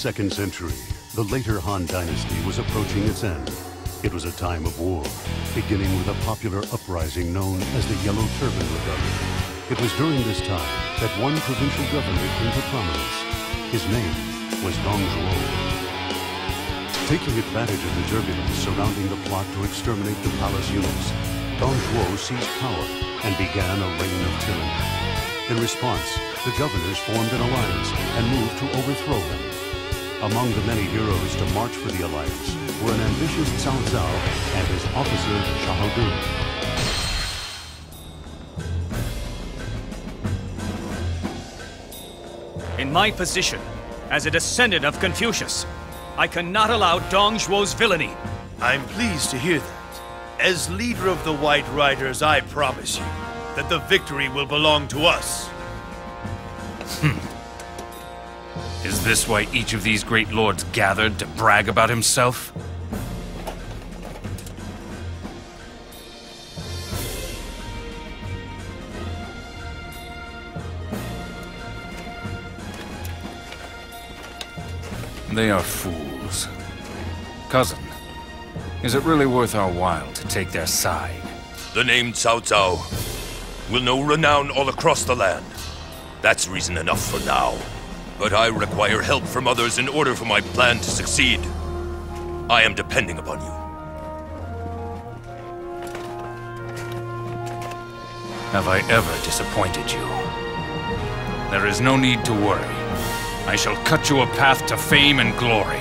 2nd century, the later Han Dynasty was approaching its end. It was a time of war, beginning with a popular uprising known as the Yellow Turban Rebellion. It was during this time that one provincial governor came to prominence. His name was Xiahou. Taking advantage of the turbulence surrounding the plot to exterminate the palace eunuchs, Xiahou seized power and began a reign of tyranny. In response, the governors formed an alliance and moved to overthrow them. Among the many heroes to march for the alliance were an ambitious Xiahou and his officer Xiahou. In my position, as a descendant of Confucius, I cannot allow Dong Zhuo's villainy. I'm pleased to hear that. As leader of the White Riders, I promise you that the victory will belong to us. Is this why each of these great lords gathered to brag about himself? They are fools. Cousin, is it really worth our while to take their side? The name Cao Cao will know renown all across the land. That's reason enough for now. But I require help from others in order for my plan to succeed. I am depending upon you. Have I ever disappointed you? There is no need to worry. I shall cut you a path to fame and glory.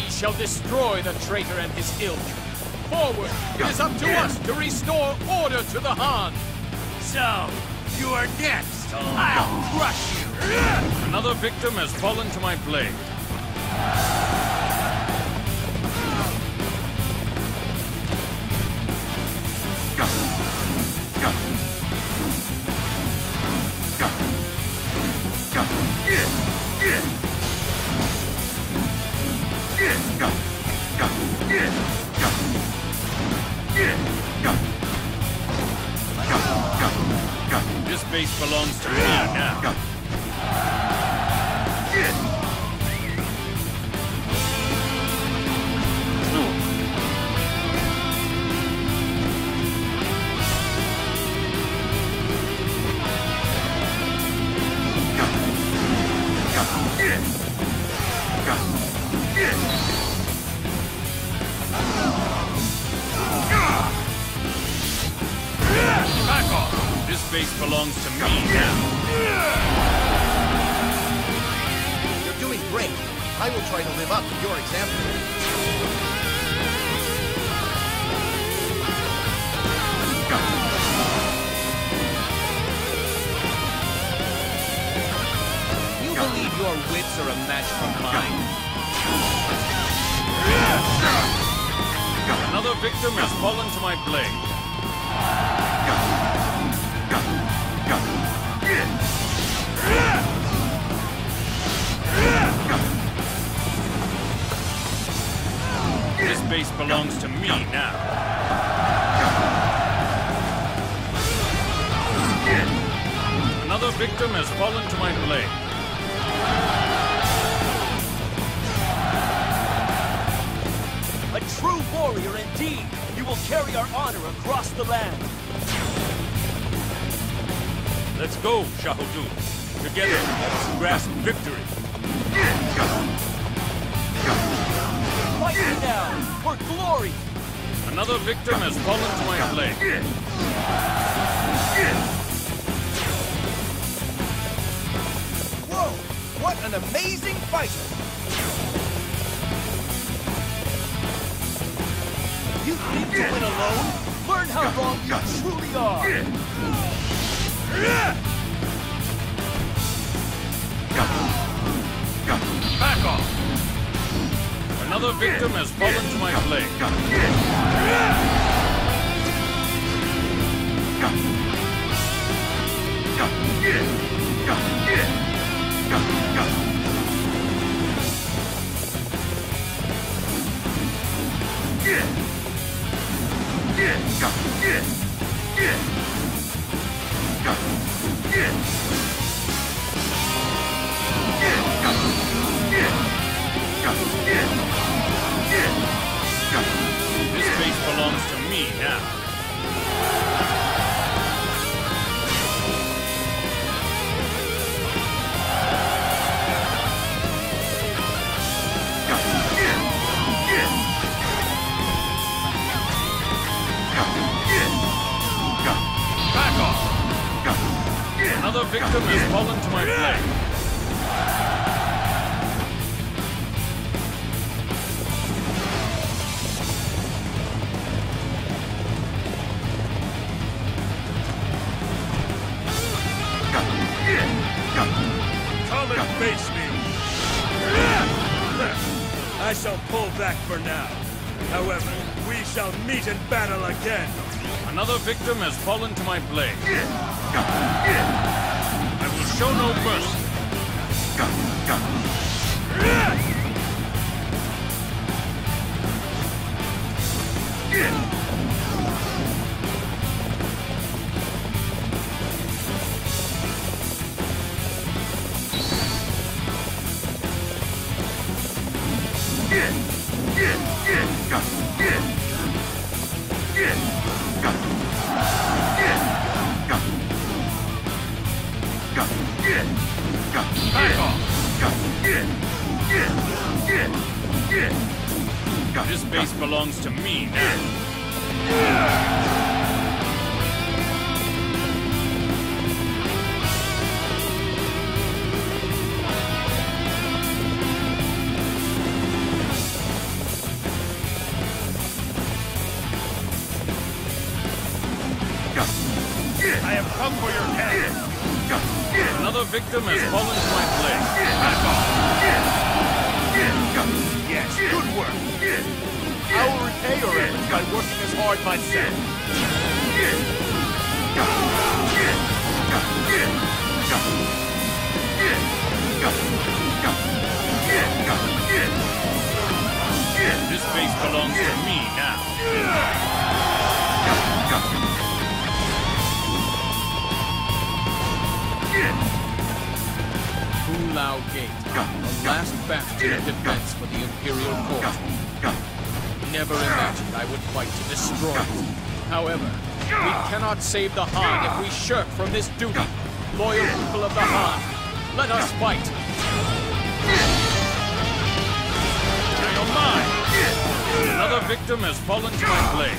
Shall destroy the traitor and his ilk. Forward! It is up to us to restore order to the Han! So, you are next. I'll crush you. Another victim has fallen to my blade. This base belongs to me now. Back off! This base belongs to me now. You're doing great. I will try to live up to your example. You believe your wits are a match for mine? Another victim has fallen to my blade. This base belongs to me now. Another victim has fallen to my blade. A true warrior indeed! You will carry our honor across the land! Let's go, Xiahou. Together, let us grasp victory. Fight me now, for glory! Another victim has fallen to my blade. Whoa! What an amazing fighter! You think to win alone? Learn how wrong you truly are! Back off! Another victim has fallen to my blade. This base belongs to me now. Back off! Another victim has fallen to my blade. Come and face me! I shall pull back for now. However, we shall meet in battle again. Another victim has fallen to my blade. I will show no mercy. Back off! This base belongs to me now. I have come for your head! Another victim has fallen to my blade. Back off! Yes, good work! I will repay your efforts by working as hard myself. This base belongs to me now. Xiahou Gate, the last bastion of defense for the Imperial Court. Never imagined I would fight to destroy it. However, we cannot save the Han if we shirk from this duty. Loyal people of the Han, let us fight! You're mine! Another victim has fallen to my blade.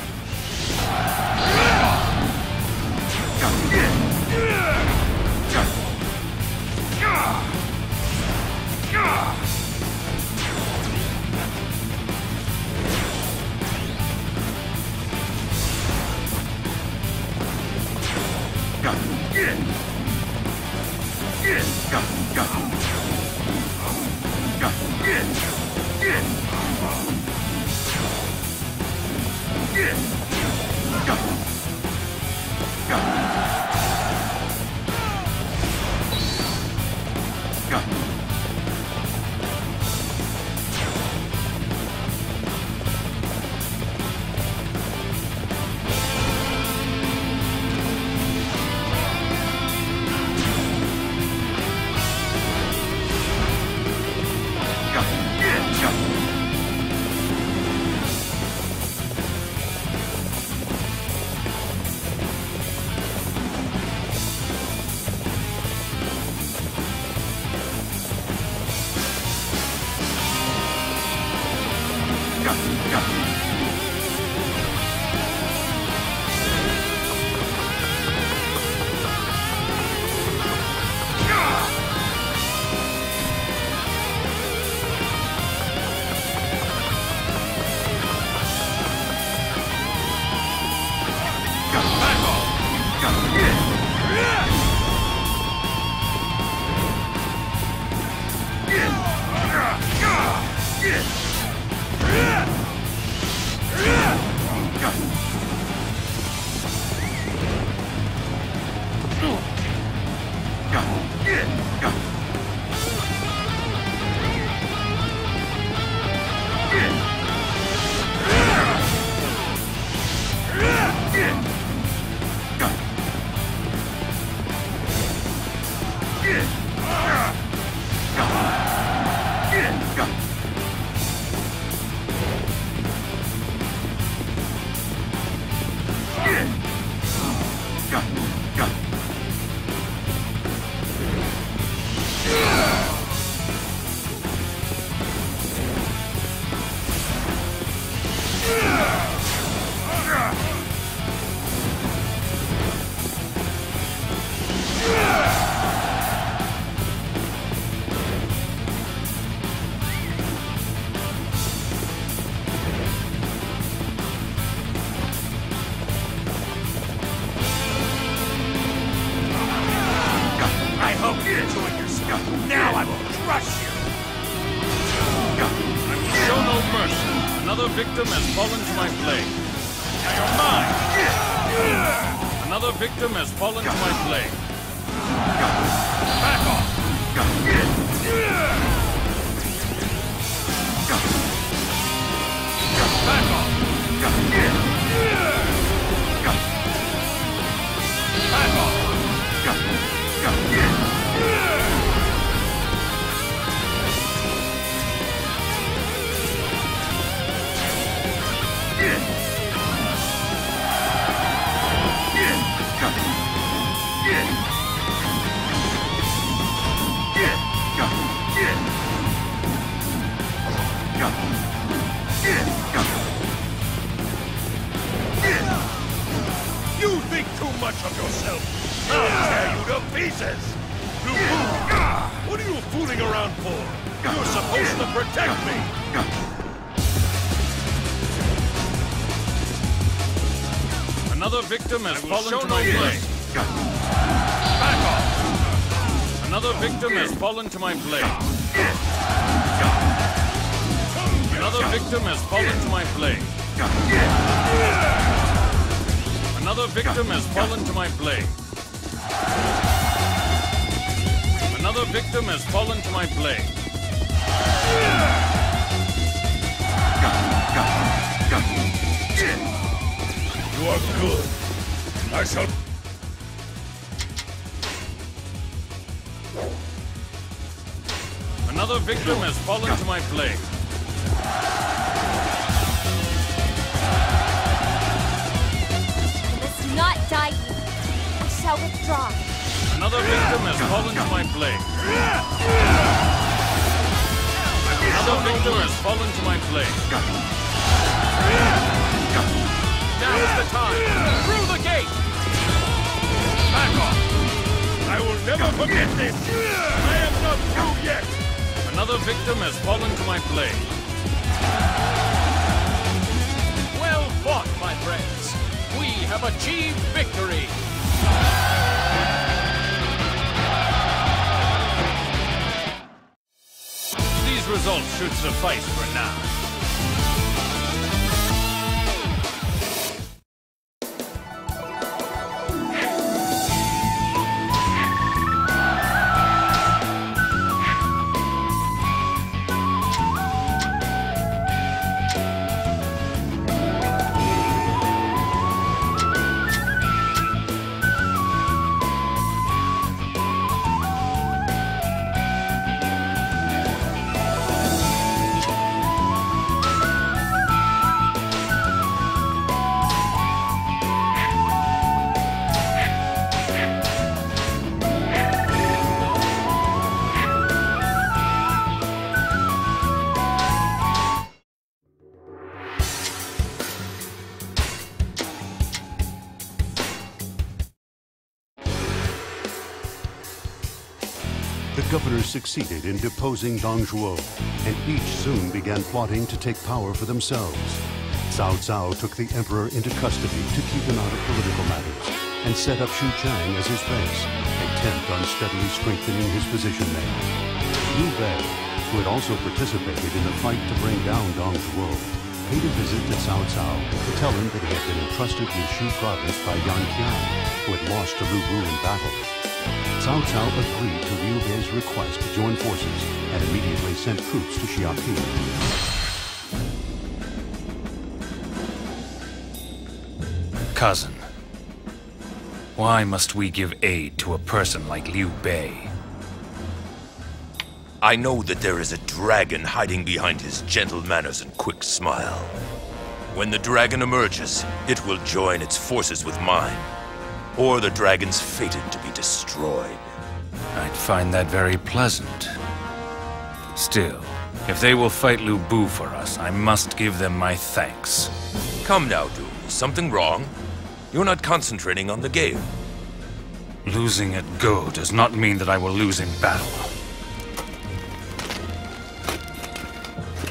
Now I will crush you! I will show no mercy. Another victim has fallen to my blade. Now you're mine! Another victim has fallen to my blade. Back off! Back off! Back off! You think too much of yourself! I'll tear you to pieces! What are you fooling around for? You're supposed to protect me! Another victim has fallen to my blade. Back off! Another victim has fallen to my blade. Another victim has fallen to my blade. Another victim has fallen to my blade. Another victim has fallen to my blade. You are good. I shall... Another victim has fallen to my blade. I must not die here. I shall withdraw. Another victim has fallen to my blade. Another victim has fallen to my blade. Now is the time! Through the gate! Back off! I will never forget this! I am not through yet! Another victim has fallen to my blade. Well fought, my friends! We have achieved victory! These results should suffice for now. The governors succeeded in deposing Xiahou, and each soon began plotting to take power for themselves. Cao Cao took the emperor into custody to keep him out of political matters. and set up Shu Chang as his base, intent on steadily strengthening his position there. Liu Bei, who had also participated in the fight to bring down Dong Zhuo, paid a visit to Cao Cao to tell him that he had been entrusted with Shu province by Yan Qiang, who had lost to Lu Bu in battle. Cao Cao agreed to Liu Bei's request to join forces and immediately sent troops to Xiahou. Cousin, why must we give aid to a person like Liu Bei? I know that there is a dragon hiding behind his gentle manners and quick smile. When the dragon emerges, it will join its forces with mine, or the dragon's fated to be destroyed. I'd find that very pleasant. Still, if they will fight Lu Bu for us, I must give them my thanks. Come now, Du. Something wrong? You're not concentrating on the game. Losing at Go does not mean that I will lose in battle.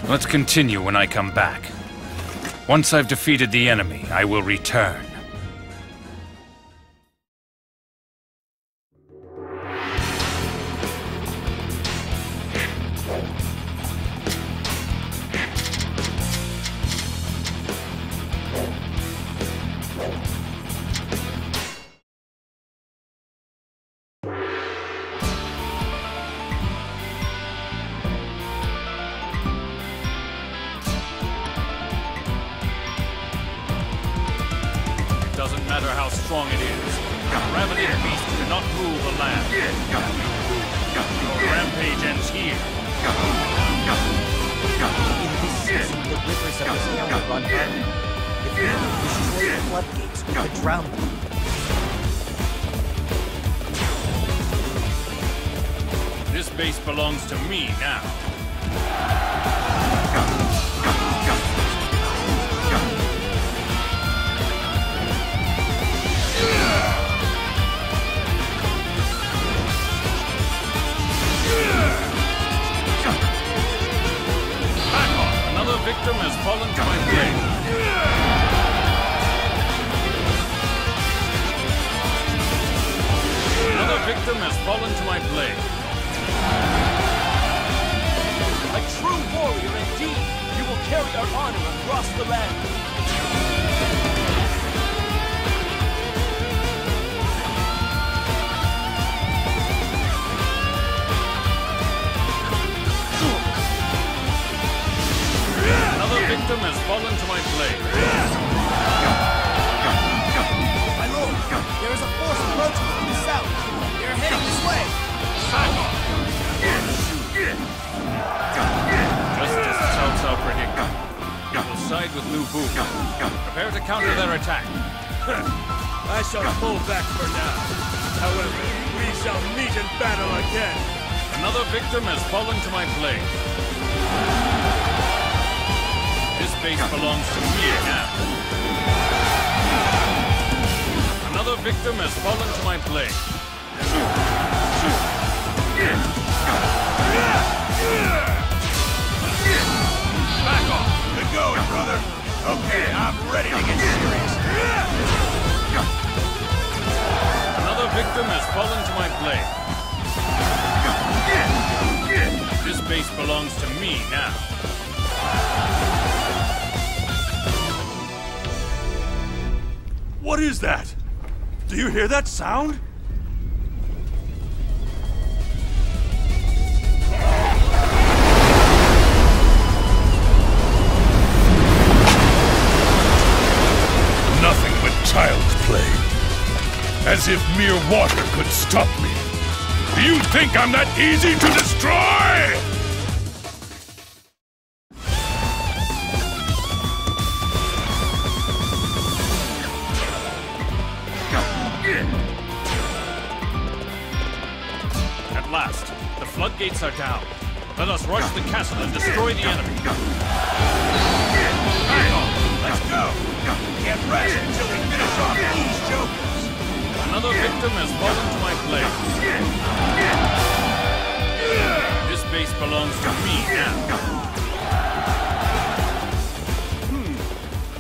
Let's continue when I come back. Once I've defeated the enemy, I will return. Doesn't matter how strong it is. A ravening beast cannot rule the land. Your rampage ends here. In this season, the rivers of Xiahou run dry. If we destroy the floodgates, we could drown them. This base belongs to me now. Another victim has fallen to my blade. Another victim has fallen to my blade. A true warrior indeed! You will carry our honor across the land. Another victim has fallen to my blade. My lord, there is a force approaching from the south. They are heading this way. Just as Cao Cao predicted, he will side with Lu Bu. Prepare to counter their attack. I shall pull back for now. However, we shall meet in battle again. Another victim has fallen to my blade. This base belongs to me now. Another victim has fallen to my blade. Back off! Good going, brother. Okay, I'm ready to get serious. Another victim has fallen to my blade. This base belongs to me now. What is that? Do you hear that sound? Nothing but child's play. As if mere water could stop me. Do you think I'm that easy to destroy? At last, the floodgates are down. Let us rush the castle and destroy the enemy. Let's go! Can't rest until we finish off these jokers! Another victim has fallen to my blade. This base belongs to me now.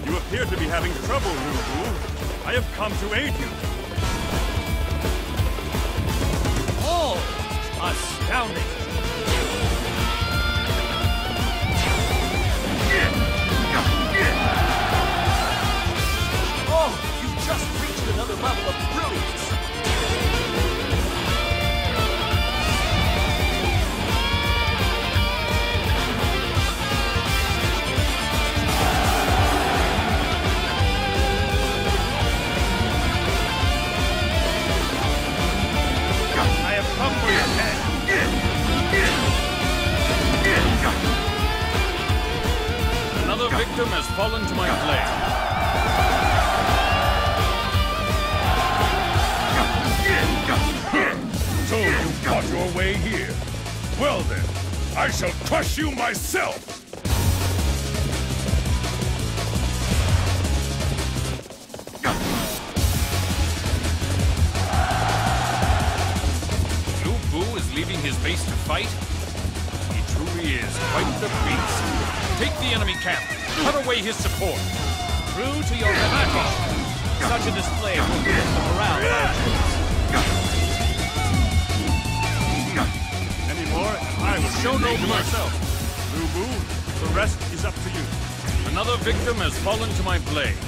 You appear to be having trouble, Lu Bu. I have come to aid you. Oh, astounding. Oh, you've just reached another level of brilliance. Come for your head. Another victim has fallen to my blade. So you fought your way here. Well then, I shall crush you myself! Leaving his base to fight? He truly is quite the beast. Take the enemy camp. Cut away his support. True to your reputation. Such a display will lift the morale of our troops. Any more? I will show no mercy. Musou, the rest is up to you. Another victim has fallen to my blade.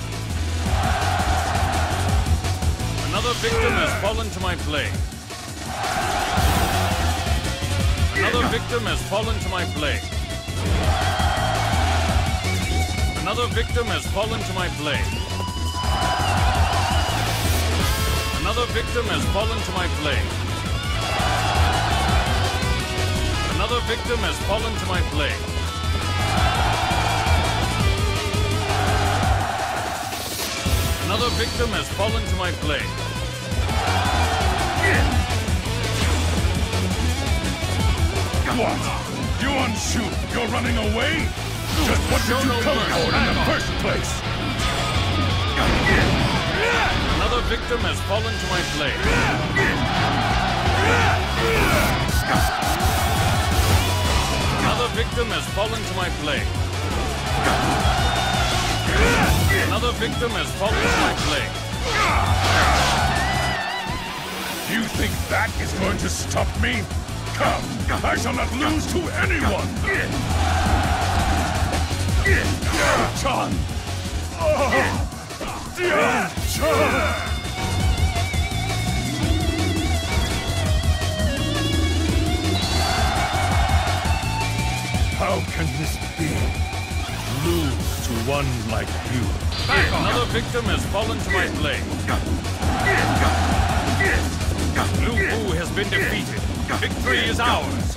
Another victim has fallen to my blade. Another victim has fallen to my blade. Another victim has fallen to my blade. Another victim has fallen to my blade. Another victim has fallen to my blade. Another victim has fallen to my blade. What? You unshoot! You're running away? Just what did you come for in the first place? Another victim has fallen to my blade. Another victim has fallen to my blade. Another victim has fallen to my blade. You think that is going to stop me? Come, I shall not lose to anyone! Chan! How can this be? Lose to one like you. Another victim has fallen to my blade. Xiahou has been defeated. Victory is ours.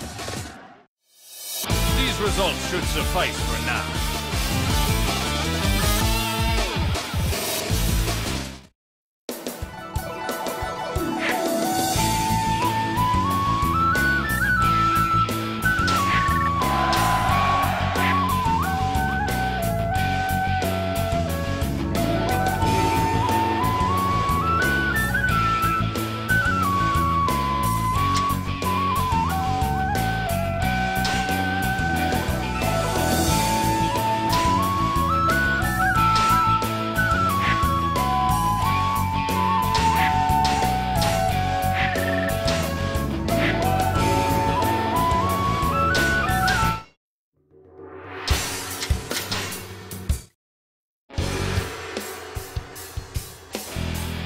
These results should suffice for now.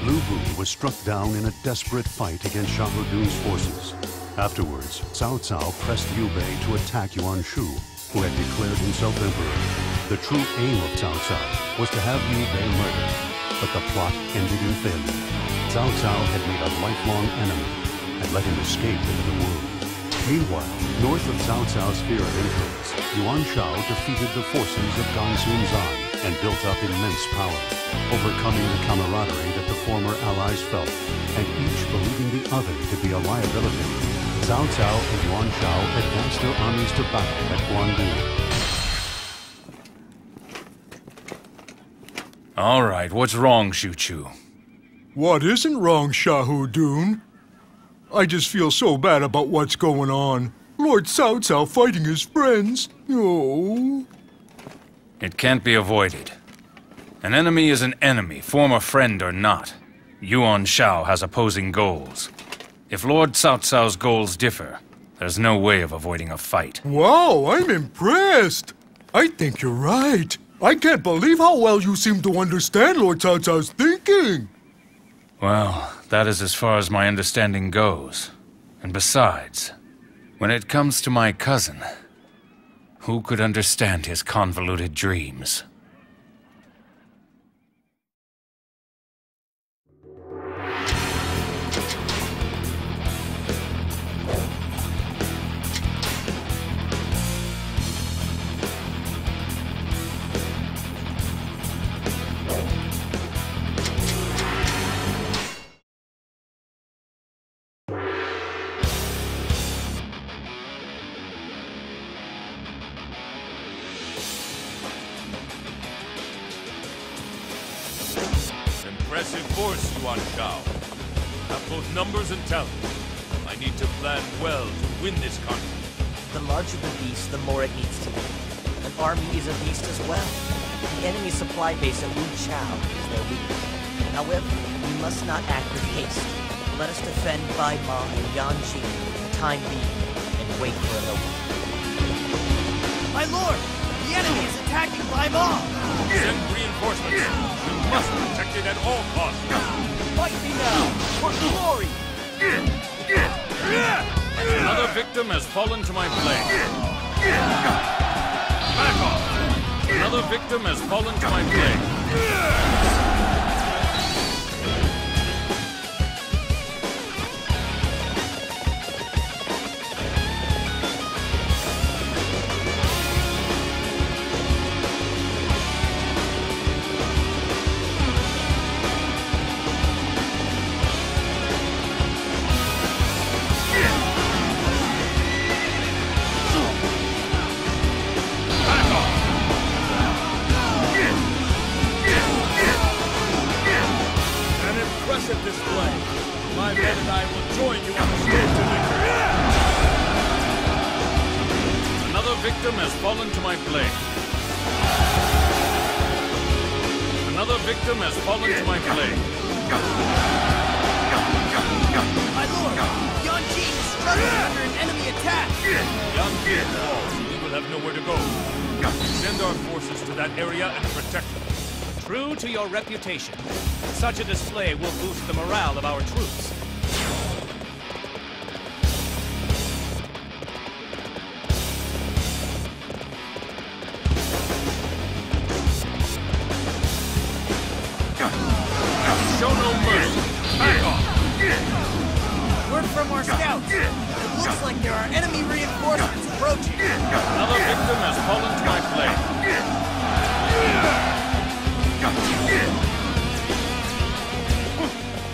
Xiahou was struck down in a desperate fight against Xiahou's forces. Afterwards, Cao Cao pressed Liu Bei to attack Yuan Shu, who had declared himself emperor. The true aim of Cao Cao was to have Liu Bei murdered, but the plot ended in failure. Cao Cao had made a lifelong enemy and let him escape into the world. Meanwhile, north of Cao Cao's sphere of influence, Yuan Shao defeated the forces of Gansun Zan and built up immense power, overcoming the camaraderie that the former allies felt, and each believing the other to be a liability. Cao Cao and Yuan Shao advanced their armies to battle at Guangdu. All right, what's wrong, Xiahou? What isn't wrong, Xiahou? I just feel so bad about what's going on. Lord Cao Cao fighting his friends. Oh. It can't be avoided. An enemy is an enemy, former friend or not. Yuan Shao has opposing goals. If Lord Cao Cao's goals differ, there's no way of avoiding a fight. Wow, I'm impressed. I think you're right. I can't believe how well you seem to understand Lord Cao Cao's thinking. Well, that is as far as my understanding goes. And besides, when it comes to my cousin, who could understand his convoluted dreams? Impressive force, Yuan Shao. Have both numbers and talent. I need to plan well to win this conflict. The larger the beast, the more it needs to be. An army is a beast as well. The enemy supply base at Wu Chao is their weakness. However, we must not act with haste. Let us defend Bai Ma and Yanji for the time being, and wait for an opening. My lord! The enemy is attacking Bai Ma! Send reinforcements. We must protect it at all costs. Fight me now! For glory! Another victim has fallen to my blade. Back off! Another victim has fallen to my blade. Display. My men and I will join you on the road to victory. Another victim has fallen to my blade. Another victim has fallen to my blade. My lord! Yanji is struggling under an enemy attack! Yanji falls. We will have nowhere to go. Send our forces to that area and protect them. True to your reputation, such a display will boost the morale of our troops. Show no mercy. Back off. Word from our scouts. It looks like there are enemy reinforcements approaching. Another victim has fallen to my blade.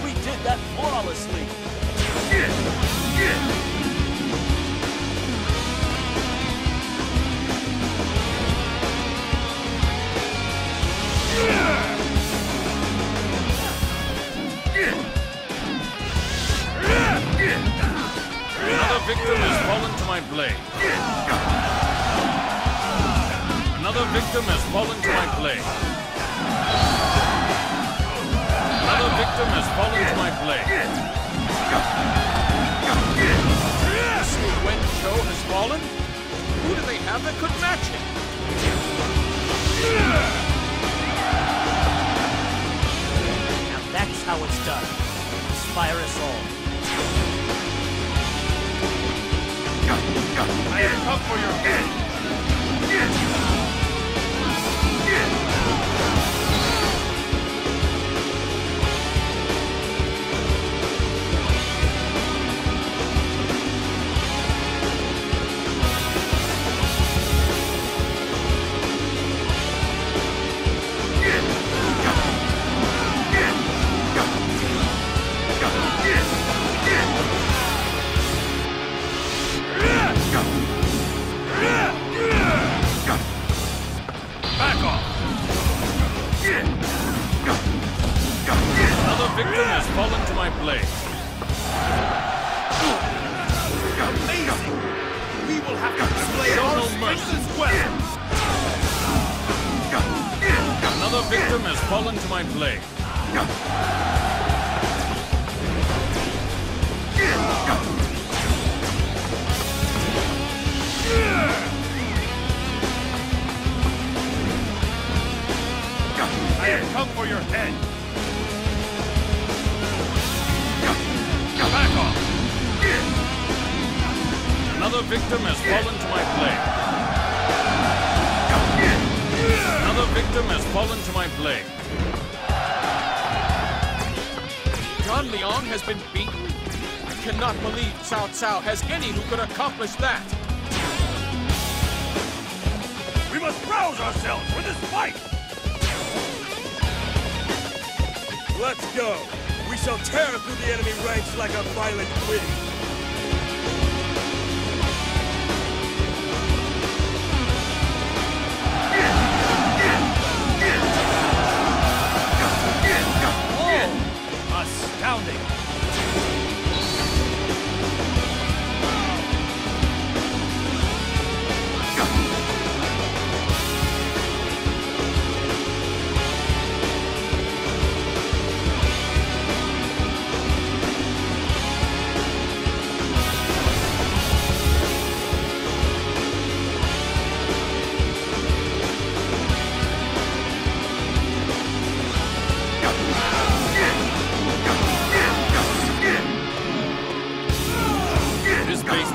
We did that flawlessly. Another victim has fallen to my blade. Another victim has fallen to my blade. Another victim has fallen to my blade. When Zhou has fallen? Who do they have that could match him? Now that's how it's done. Inspire us all. I have come for your head. Another victim has fallen to my blade. Amazing! We will have to display our strength as well! Another victim has fallen to my blade. have come for your head! Back off! Another victim has fallen to my blade. Another victim has fallen to my blade. Don Leon has been beaten? I cannot believe Cao has any who could accomplish that. We must rouse ourselves for this fight! Let's go! We shall tear through the enemy ranks like a violent wind! Oh! Astounding!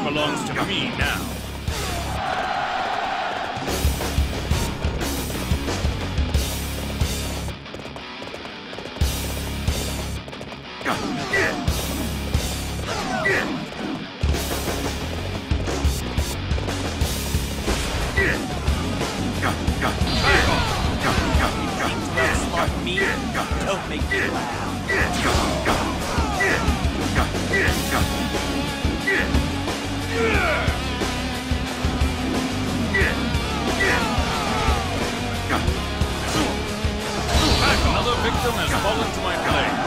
Belongs to me now. Smart me, don't make me laugh. Another victim has fallen to my blade.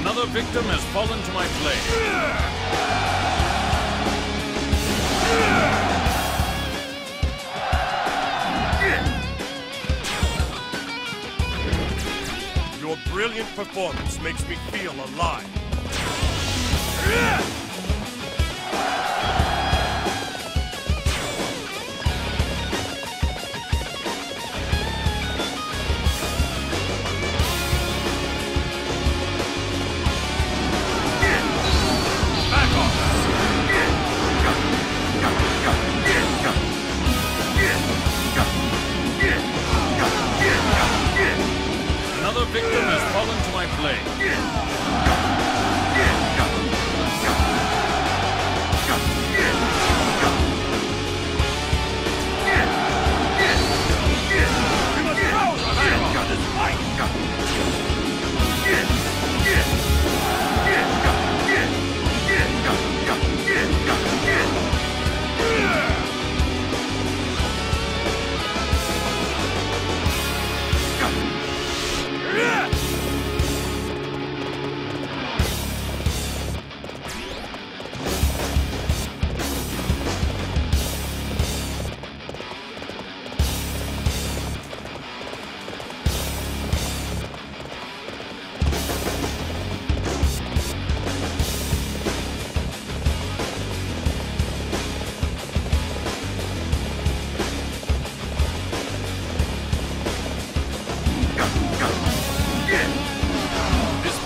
Another victim has fallen to my blade. Your brilliant performance makes me feel alive. Another victim has fallen to my blade. We must rouse ourselves for this fight!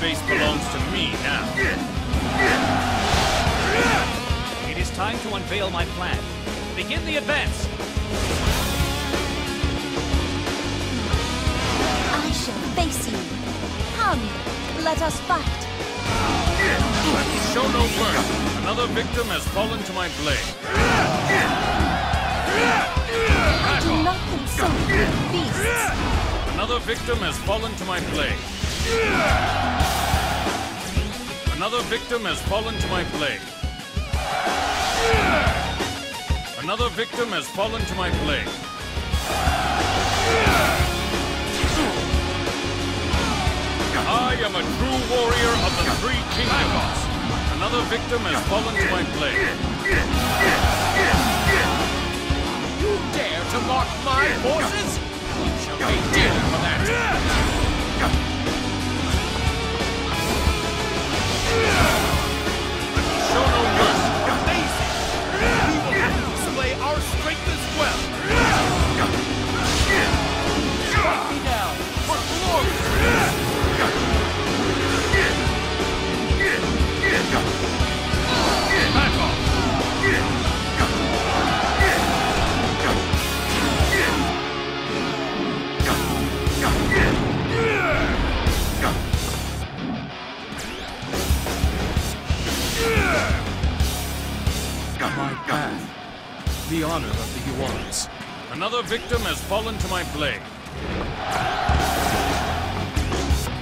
Base belongs to me now. It is time to unveil my plan. Begin the advance! I shall face you. Come, let us fight. Show no mercy. Another victim has fallen to my blade. Do not consult with beasts. Another victim has fallen to my blade. Another victim has fallen to my blade. Another victim has fallen to my blade. I am a true warrior of the three kingdoms. Another victim has fallen to my blade. You dare to mock my forces? You shall pay dear for that. Show no mercy. Amazing! We will have to display our strength as well! the honor of the Yuans. Another victim has fallen to my blade.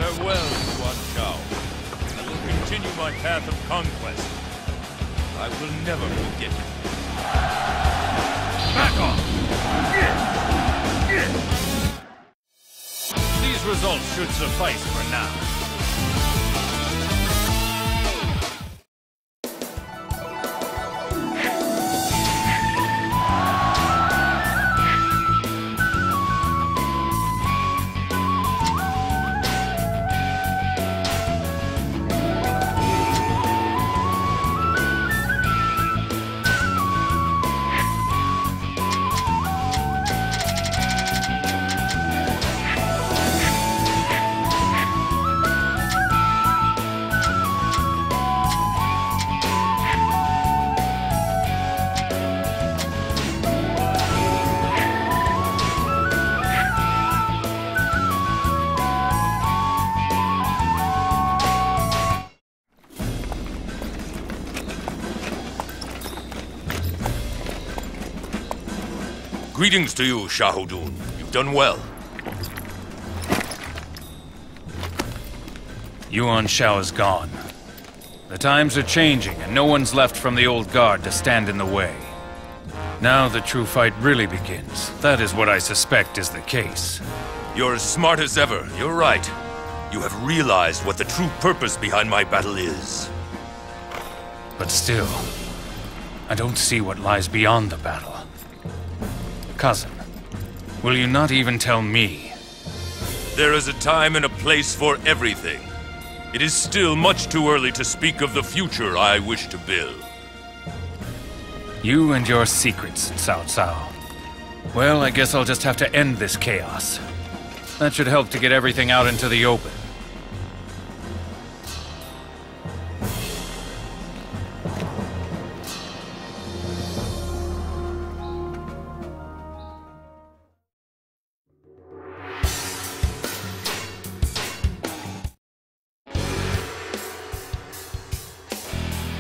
Farewell, Yuan Xiahou. I will continue my path of conquest. I will never forget it. Back off! These results should suffice for now. Greetings to you, Xiahou. You've done well. Yuan Xiahou is gone. The times are changing, and no one's left from the old guard to stand in the way. Now the true fight really begins. That is what I suspect is the case. You're as smart as ever. You're right. You have realized what the true purpose behind my battle is. But still, I don't see what lies beyond the battle. Cousin, will you not even tell me? There is a time and a place for everything. It is still much too early to speak of the future I wish to build. You and your secrets, Cao Cao. Well, I guess I'll just have to end this chaos. That should help to get everything out into the open.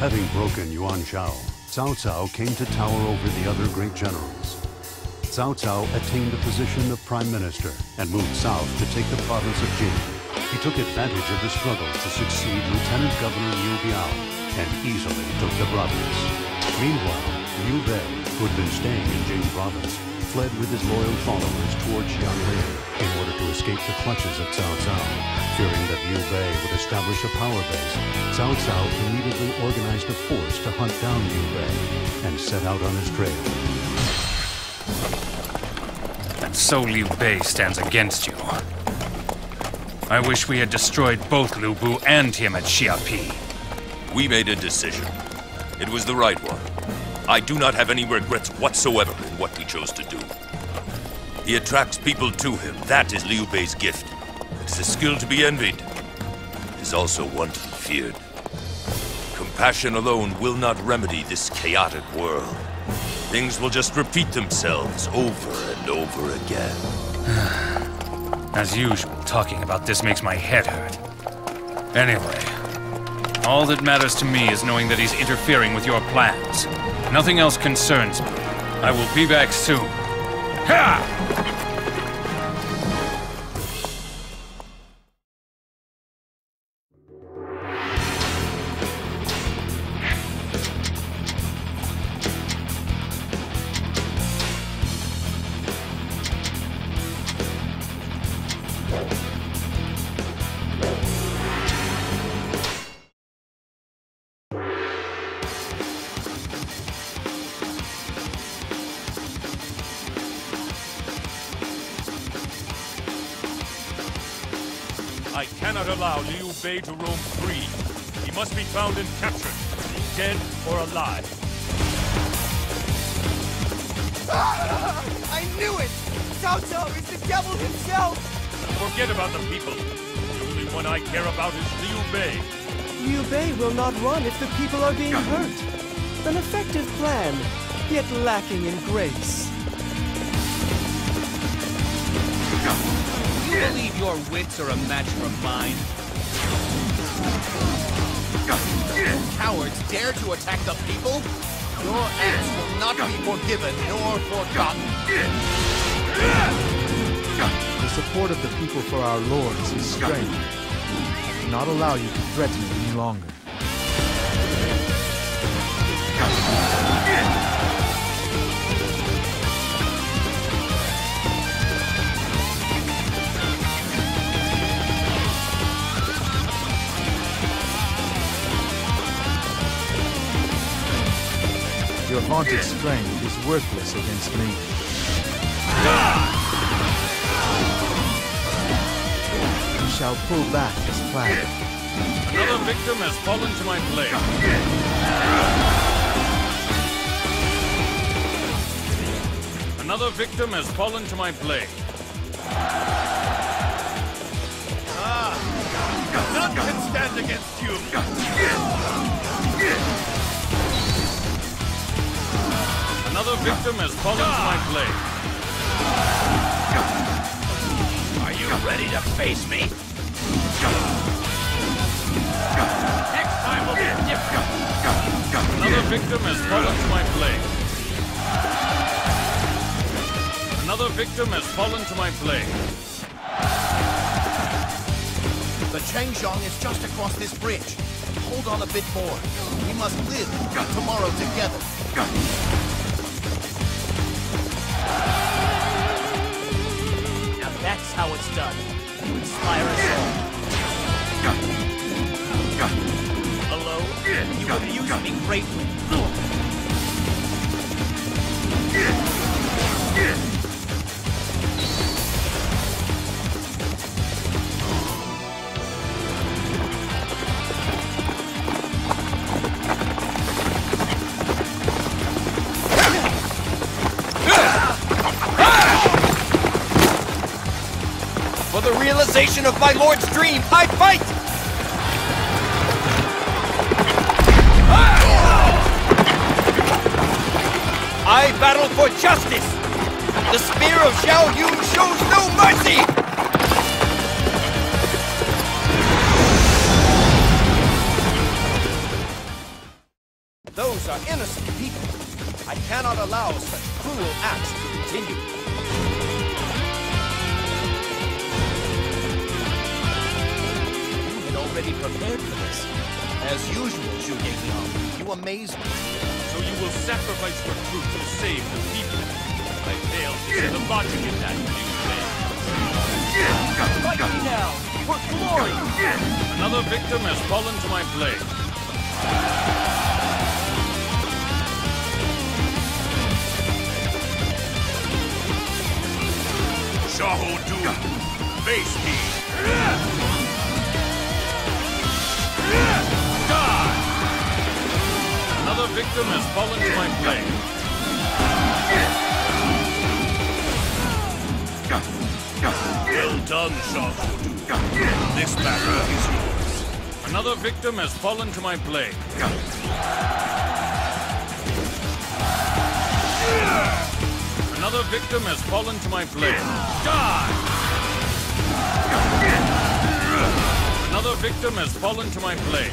Having broken Yuan Xiahou, Cao Cao came to tower over the other great generals. Cao Cao attained the position of Prime Minister and moved south to take the province of Jing. He took advantage of the struggle to succeed Lieutenant Governor Liu Biao and easily took the province. Meanwhile, Liu Bei, who had been staying in Jing province, fled with his loyal followers toward Xianglin in order to escape the clutches of Cao Cao. Fearing that Liu Bei would establish a power base, Cao Cao immediately organized a force to hunt down Liu Bei and set out on his trail. And so Liu Bei stands against you. I wish we had destroyed both Lu Bu and him at Xiapi. We made a decision. It was the right one. I do not have any regrets whatsoever in what we chose to do. He attracts people to him. That is Liu Bei's gift. It is a skill to be envied. It is also one to be feared. Compassion alone will not remedy this chaotic world. Things will just repeat themselves over and over again. As usual, talking about this makes my head hurt. Anyway, all that matters to me is knowing that he's interfering with your plans. Nothing else concerns me. I will be back soon. Ha! I cannot allow Liu Bei to roam free. He must be found and captured, dead or alive. I knew it! Cao Cao is the devil himself! Forget about the people. The only one I care about is Liu Bei. Liu Bei will not run if the people are being hurt. An effective plan, yet lacking in grace. You believe your wits are a match for mine? Cowards dare to attack the people? Your acts will not be forgiven nor forgotten. The support of the people for our Lord is his strength. I cannot allow you to threaten it any longer. Your vaunted strength is worthless against me. You shall pull back as planned. Another victim has fallen to my blade. Another victim has fallen to my blade. None can stand against you! Another victim has fallen to my blade. Are you ready to face me? Next time will be different! Another victim has fallen to my blade. Another victim has fallen to my blade. The Changjiang is just across this bridge. Hold on a bit more. We must live tomorrow together. Now that's how it's done. You inspire us all. Alone, you amuse me greatly. For the realization of my lord's dream, I fight! I battle for justice! The spear of Xiahou shows no mercy! Those are innocent people. I cannot allow such cruel acts to continue. Already prepared for this. As usual, Xiahou, you amaze me. So you will sacrifice your troops to save the people. I fail to see the logic in that, you say. Fight me now, for glory! Another victim has fallen to my blade. Xiahou, face me! Another victim has fallen to my blade. Well done, Xiahou. This battle is yours. Another victim has fallen to my blade. Another victim has fallen to my blade. Die! Another victim has fallen to my blade.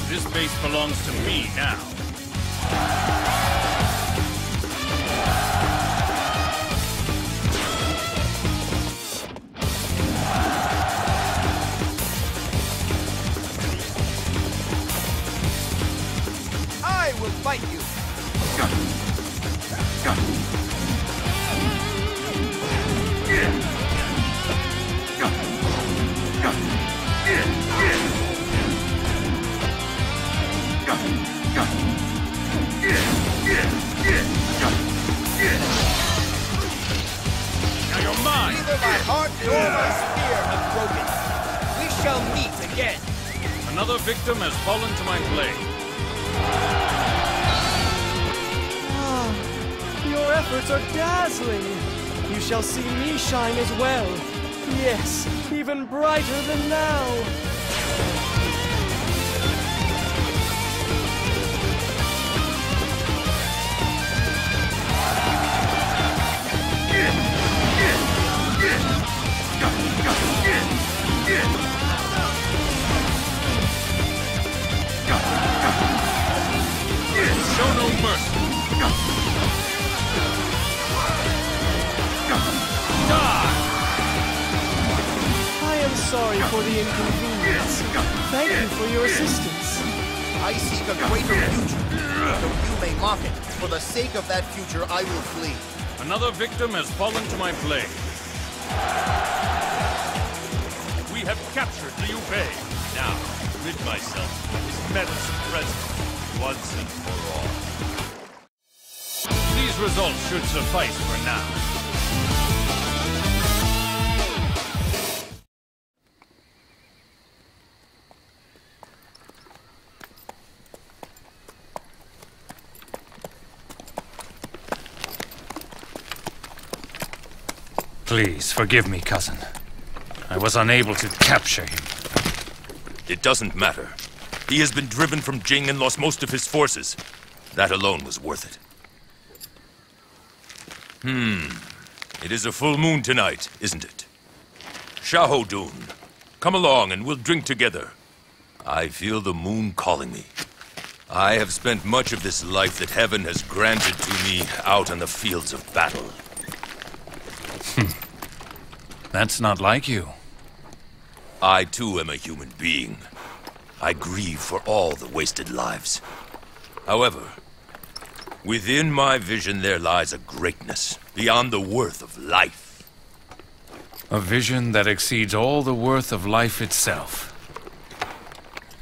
This base belongs to me now. I will fight you! Now you're mine! Neither my heart nor my spear have broken. We shall meet again. Another victim has fallen to my blade. Your efforts are dazzling. You shall see me shine as well. Yes, even brighter than now. sorry for the inconvenience. Thank you for your assistance. I seek a greater future. Though you may mock it, for the sake of that future, I will flee. Another victim has fallen to my blade. We have captured Liu Bei. Now, rid myself of this meddlesome presence once and for all. These results should suffice for now. Please, forgive me, cousin. I was unable to capture him. It doesn't matter. He has been driven from Jing and lost most of his forces. That alone was worth it. It is a full moon tonight, isn't it? Xiahou Dun, come along and we'll drink together. I feel the moon calling me. I have spent much of this life that heaven has granted to me out on the fields of battle. That's not like you. I too am a human being. I grieve for all the wasted lives. However, within my vision there lies a greatness beyond the worth of life. A vision that exceeds all the worth of life itself.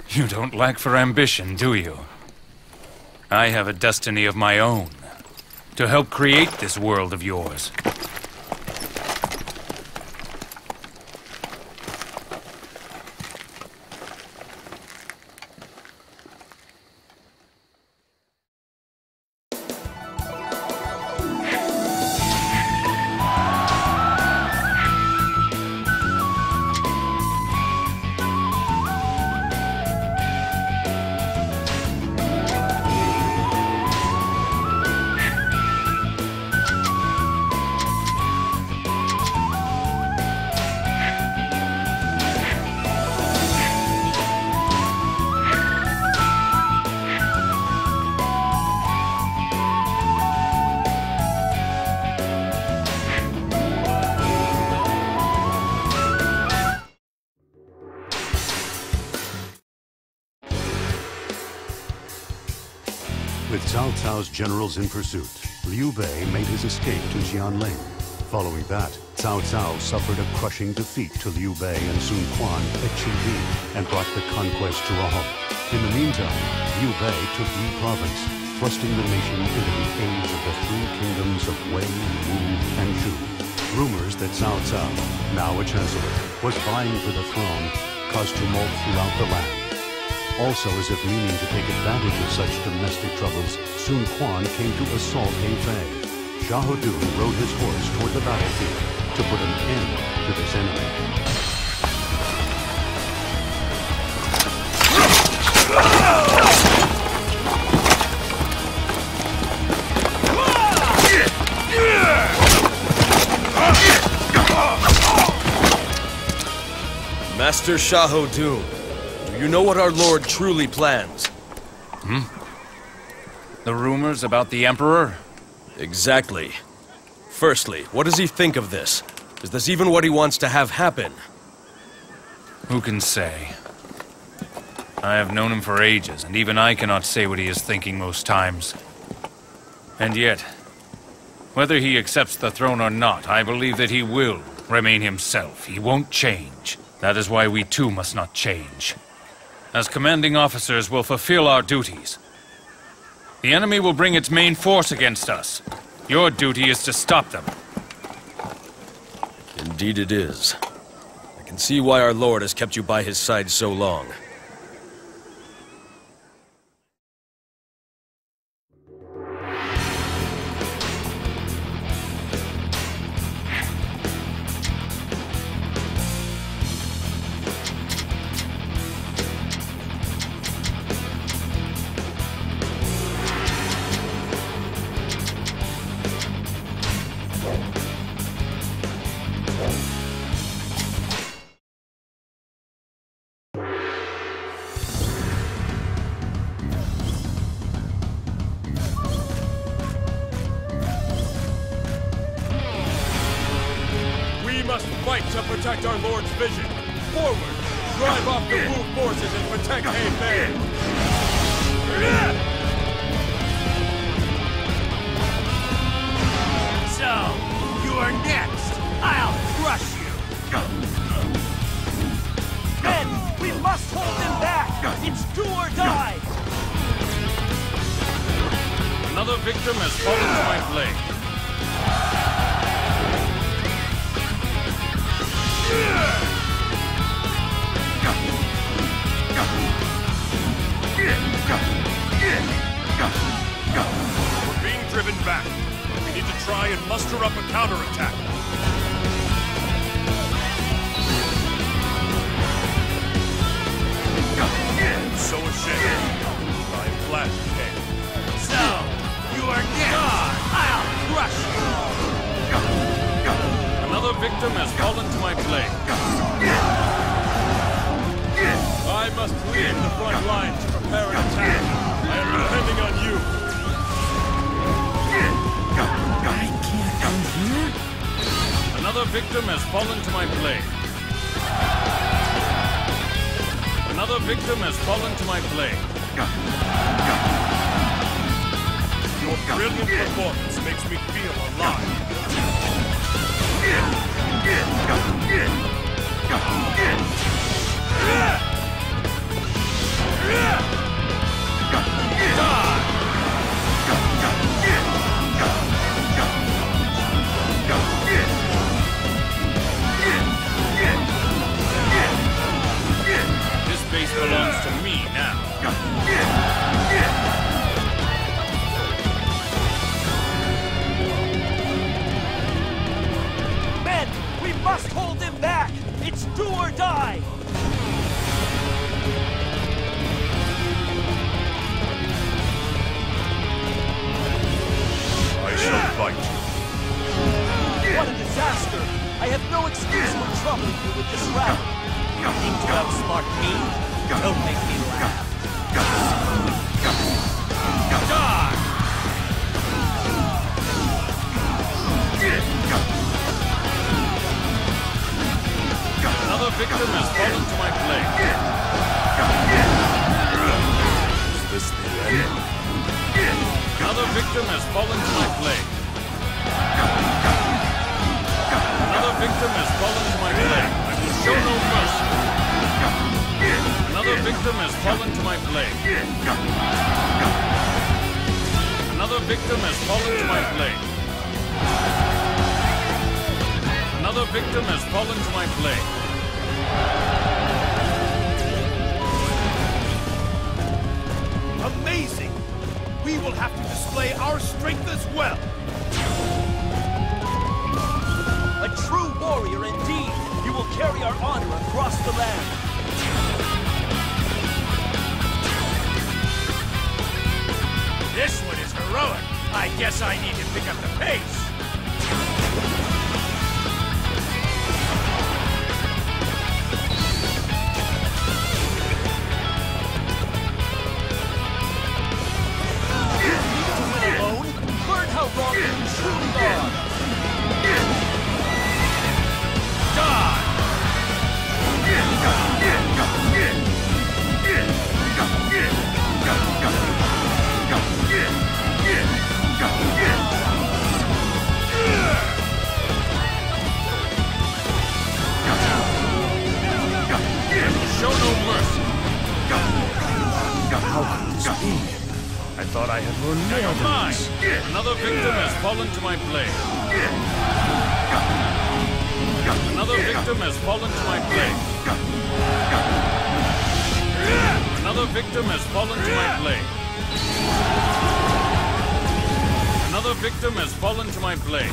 You don't lack for ambition, do you? I have a destiny of my own, to help create this world of yours. With Cao Cao's generals in pursuit, Liu Bei made his escape to Jianling. Following that, Cao Cao suffered a crushing defeat to Liu Bei and Sun Quan at Qidi and brought the conquest to a halt. In the meantime, Liu Bei took Yi Province, thrusting the nation into the age of the three kingdoms of Wei, Wu, and Shu. Rumors that Cao Cao, now a chancellor, was vying for the throne caused tumult throughout the land. Also, as if meaning to take advantage of such domestic troubles, Sun Quan came to assault Hefei. Xiahou Dun rode his horse toward the battlefield to put an end to this enemy. Master Xiahou Dun, do you know what our lord truly plans? The rumors about the Emperor? Exactly. Firstly, what does he think of this? Is this even what he wants to have happen? Who can say? I have known him for ages, and even I cannot say what he is thinking most times. And yet, whether he accepts the throne or not, I believe that he will remain himself. He won't change. That is why we too must not change. As commanding officers, we'll fulfill our duties. The enemy will bring its main force against us. Your duty is to stop them. Indeed it is. I can see why our lord has kept you by his side so long. We must fight to protect our Lord's vision. Forward! Drive off the Wu forces and protect Hebei! So, you are next! I'll crush you! Men, we must hold them back! It's do or die! Another victim has fallen to my blade. We're being driven back. We need to try and muster up a counterattack. I'm so ashamed. I'm glad you came. So, you are next! I'll crush you! Another victim has fallen to my blade. I must leave the front line to prepare an attack. I am depending on you. I can't come here? Another victim has fallen to my blade. Another victim has fallen to my blade. Your brilliant performance makes me feel alive. This base belongs to me now. Men, we must hold them back! It's do or die! I shall fight you. What a disaster! I have no excuse for troubling you with this rabble. You think to outsmart me? Don't make me laugh. Die! Another victim has fallen to my blade. Is this the end? Another victim has fallen to my blade. Another victim has fallen to my blade. I will show no mercy. Another victim has fallen to my blade. Another victim has fallen to my blade. Another victim has fallen to my blade. Amazing! We will have to display our strength as well. A true warrior indeed! You will carry our honor across the land! This one is heroic. I guess I need to pick up the pace. Alone? Learn how wrong you truly are! Die! Show no mercy. How could this be? I thought I had learned more than Mine. this. Another victim has fallen to my blade. Another victim has fallen to my blade. Another victim has fallen to my blade. Another victim has fallen to my blade.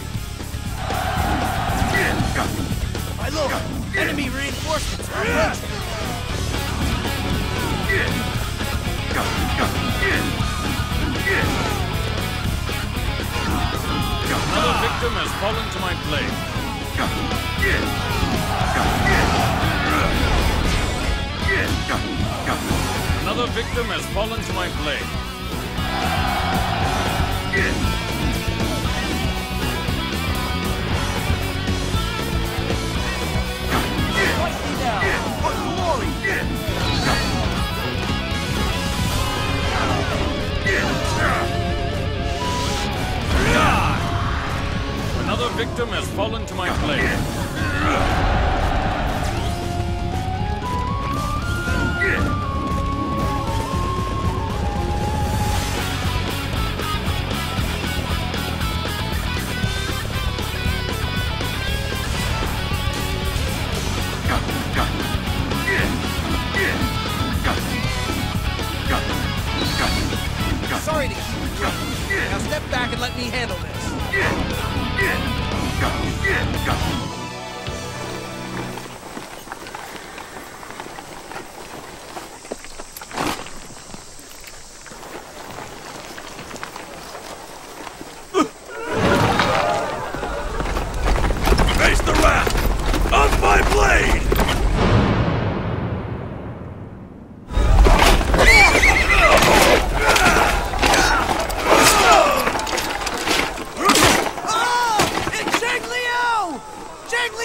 My lord, enemy reinforcements are approaching! Another victim has fallen to my blade. Another victim has fallen to my blade. Fight me now!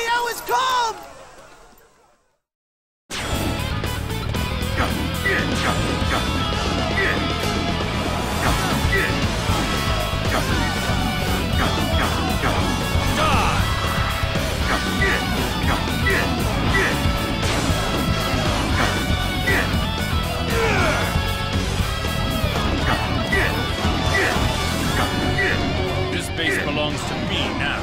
Xiahou has come! This base belongs to me now.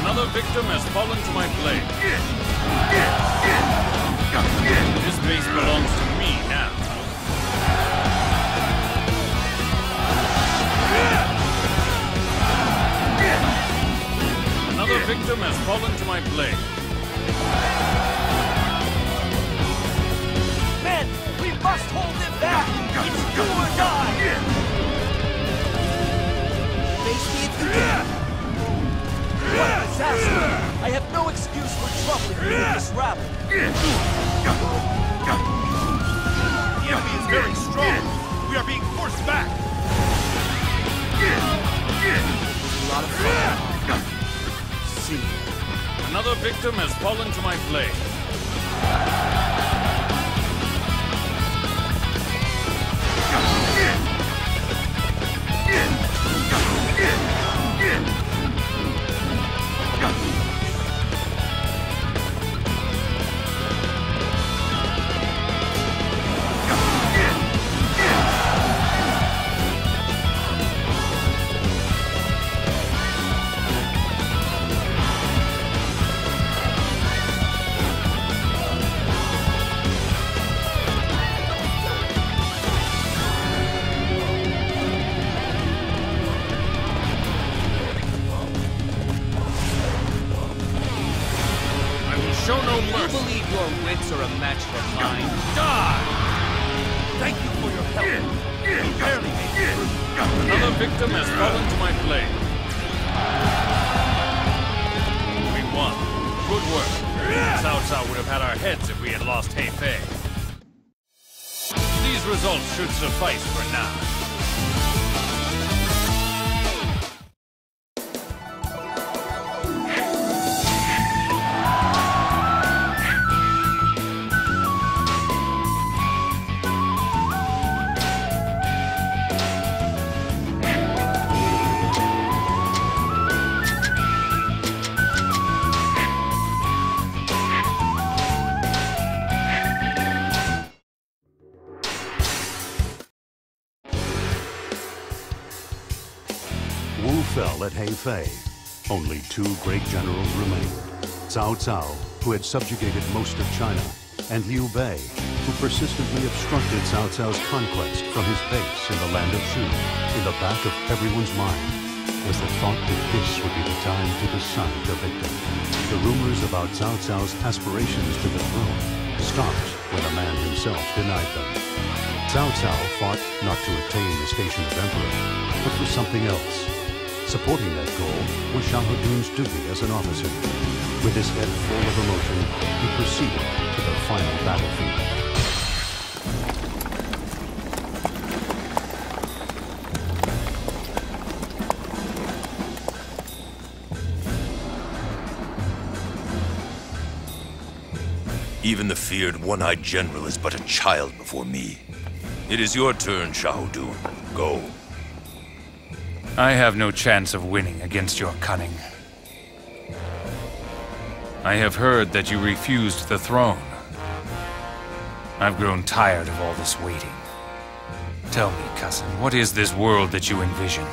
Another victim has fallen to my blade. This base belongs to me now. Another victim has fallen to my blade. Men, we must hold them back! It's do or die! Face me if you can. What a disaster! I have no excuse for troubling you with this rabble. The enemy is very strong. We are being forced back. A lot of fun. See. Another victim has fallen to my blade. Show no mercy. You believe your wits are a match for mine? Die! Thank you for your help. We barely made it. Another victim has fallen to my blade. We won. Good work. Xiahou would have had our heads if we had lost Hefei. These results should suffice for now. Wu fell at Hefei. Only two great generals remained. Cao, who had subjugated most of China, and Liu Bei, who persistently obstructed Cao's conquest from his base in the land of Shu. In the back of everyone's mind was the thought that this would be the time to decide the victim. The rumors about Cao's aspirations to the throne stopped when the man himself denied them. Cao fought not to attain the station of emperor, but for something else. Supporting that goal was Xiahou Dun's duty as an officer. With his head full of emotion, he proceeded to the final battlefield. Even the feared one-eyed general is but a child before me. It is your turn, Xiahou Dun. Go. I have no chance of winning against your cunning. I have heard that you refused the throne. I've grown tired of all this waiting. Tell me, cousin, what is this world that you envision?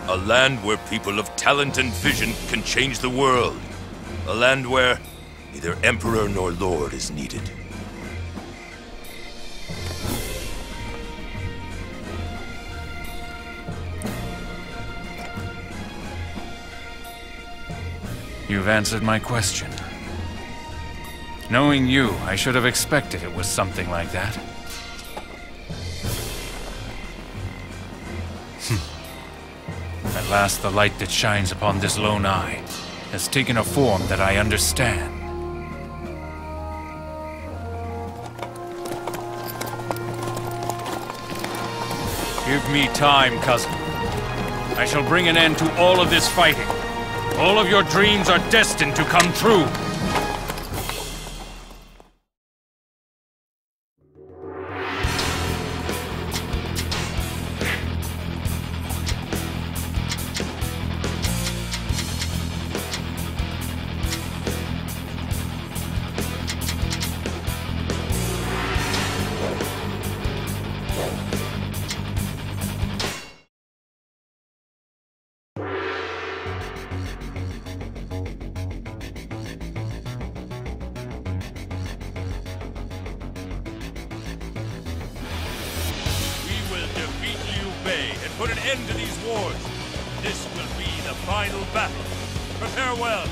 A land where people of talent and vision can change the world. A land where neither emperor nor lord is needed. You've answered my question. Knowing you, I should have expected it was something like that. At last, the light that shines upon this lone eye has taken a form that I understand. Give me time, cousin. I shall bring an end to all of this fighting. All of your dreams are destined to come true. Put an end to these wars. This will be the final battle. Prepare well.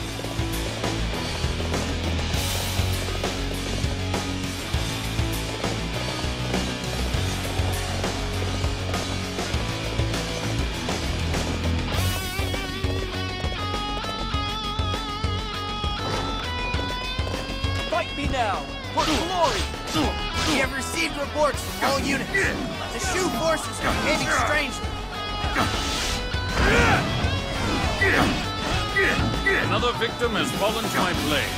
Fight me now, for glory! We have received reports from all units. The Xiahou forces are behaving strangely. Another victim has fallen to my blade.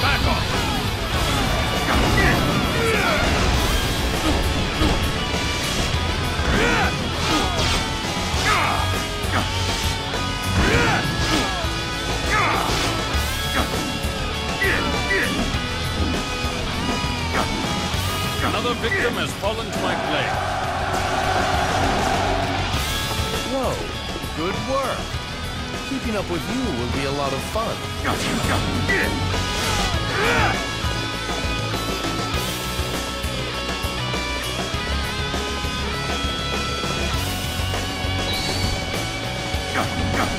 Back off! Another victim has fallen to my blade. Whoa, good work. Keeping up with you will be a lot of fun.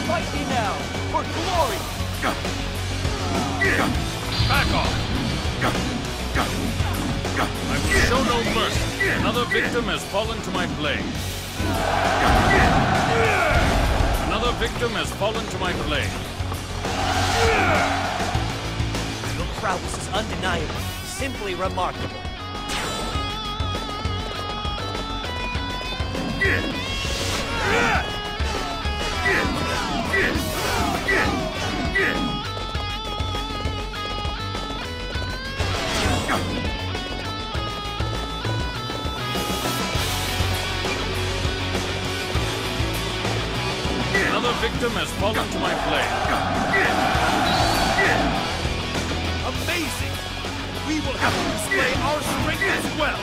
Fight me now, for glory! Back off! I will show no mercy. Another victim has fallen to my blade. Another victim has fallen to my blade. Your prowess is undeniable, simply remarkable. Another victim has fallen to my blade. Amazing! We will have to display our strength as well!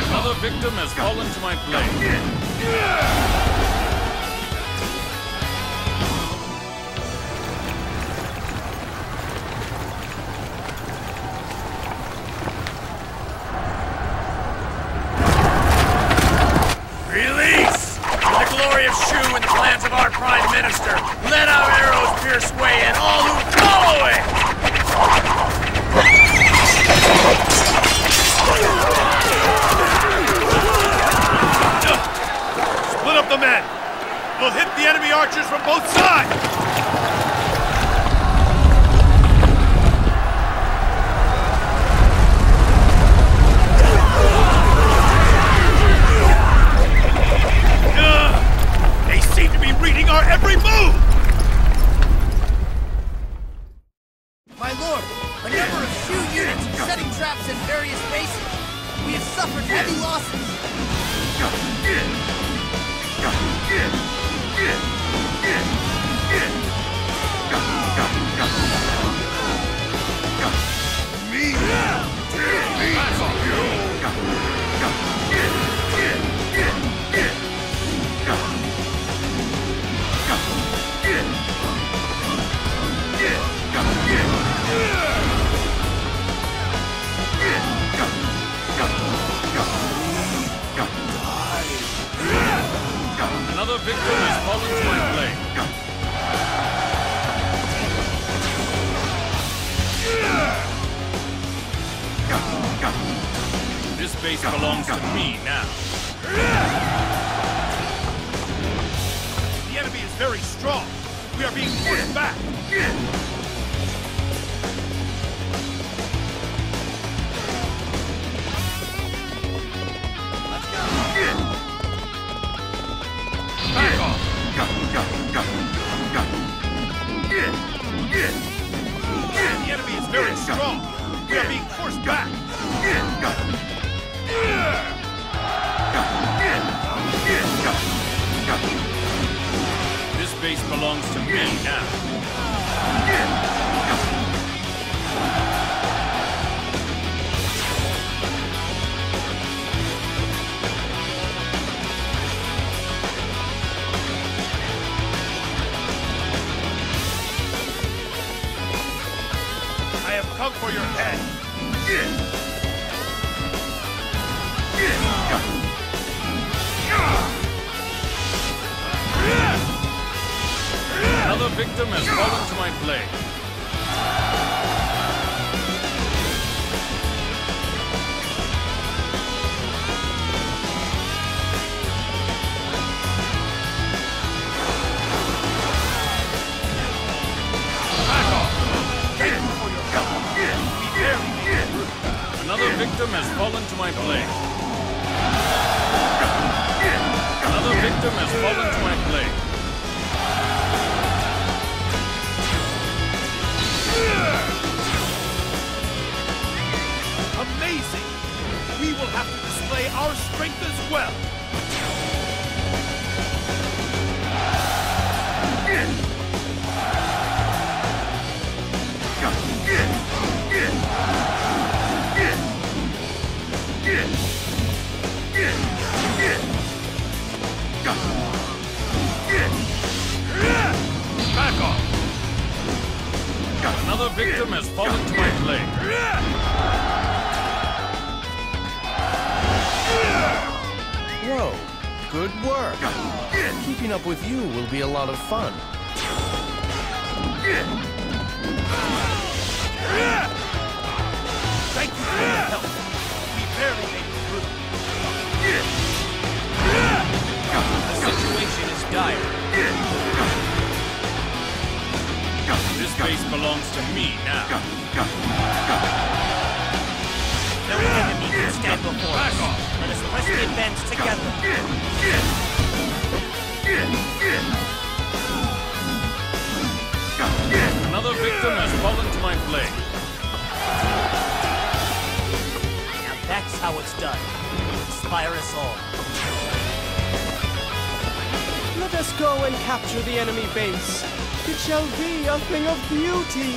Another victim has fallen to my blade. Release! For the glory of Xiahou and the plans of our Prime Minister, let our arrows pierce way and all who follow it! Split up the men! We'll hit the enemy archers from both sides! They seem to be reading our every move! suffered heavy losses. Another victim has fallen to my blade. This base belongs to me now. The enemy is very strong. We are being pushed back. Let's go. Back off. The enemy is very strong. We are being forced back. This base belongs to me now. I have come for your head. Another victim has fallen to my blade. Back off. Thank you for your help. We barely made it through. Another victim has fallen to my blade. Another victim has fallen to my blade. Amazing! We will have to display our strength as well. Back off! Another victim has fallen to my blade. Whoa, good work. Keeping up with you will be a lot of fun. Thank you for your help. We barely made it through. The situation is dire. This base belongs to me now. No enemy can stand before us. Let us press the advance together. Another victim has fallen to my blade. Now that's how it's done. Inspire us all. Let us go and capture the enemy base. It shall be a thing of beauty.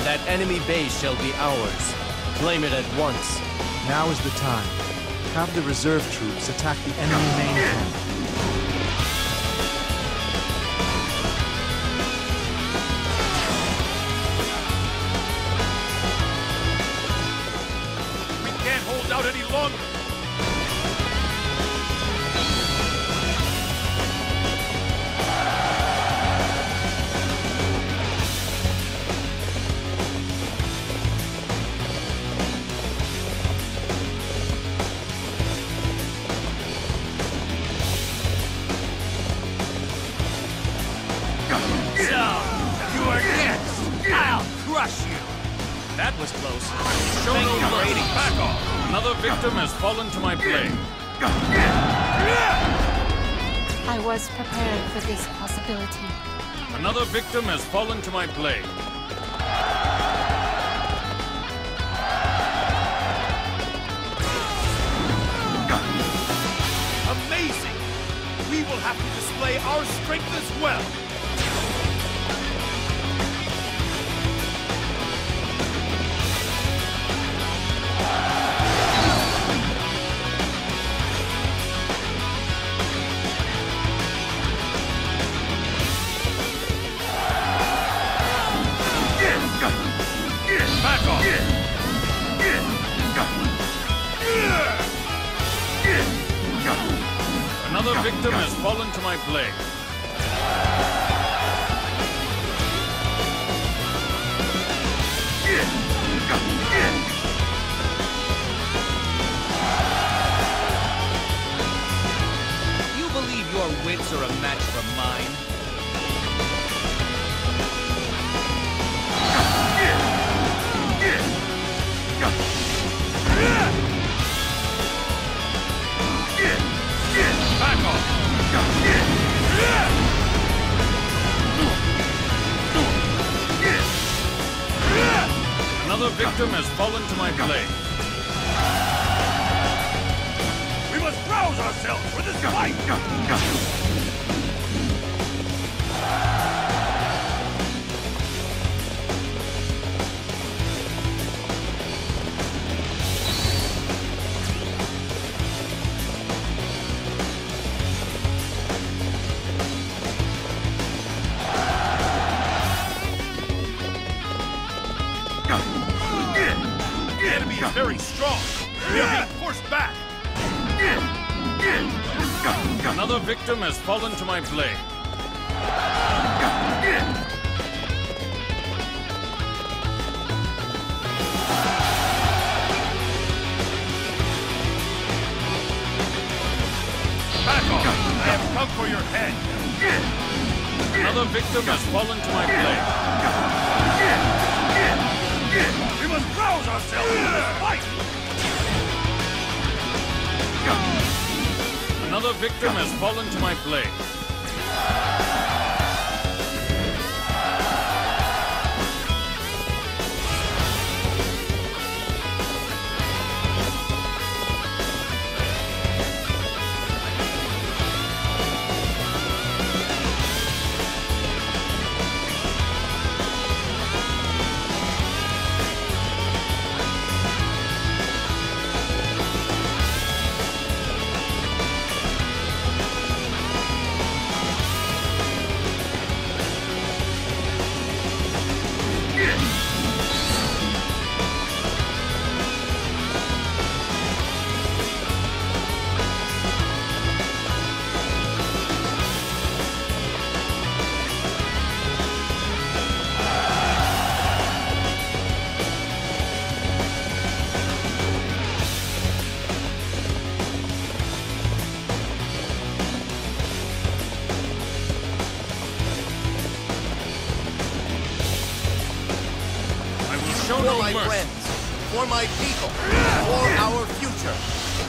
That enemy base shall be ours. Claim it at once. Now is the time. Have the reserve troops attack the enemy main camp. We can't hold out any longer. That was close. Show no mercy. Back off. Another victim has fallen to my blade. I was prepared for this possibility. Another victim has fallen to my blade. Amazing! We will have to display our strength as well. Back off! Another victim has fallen to my blade. You believe your wits are a match for mine? Back off! Another victim has fallen to my blade. We must rouse ourselves for this fight! The enemy is very strong. We are being forced back. Another victim has fallen to my blade. Back off! I have come for your head. Another victim has fallen to my blade. We must rouse ourselves for this fight! Another victim has fallen to my blade. For my friends, for my people, for our future.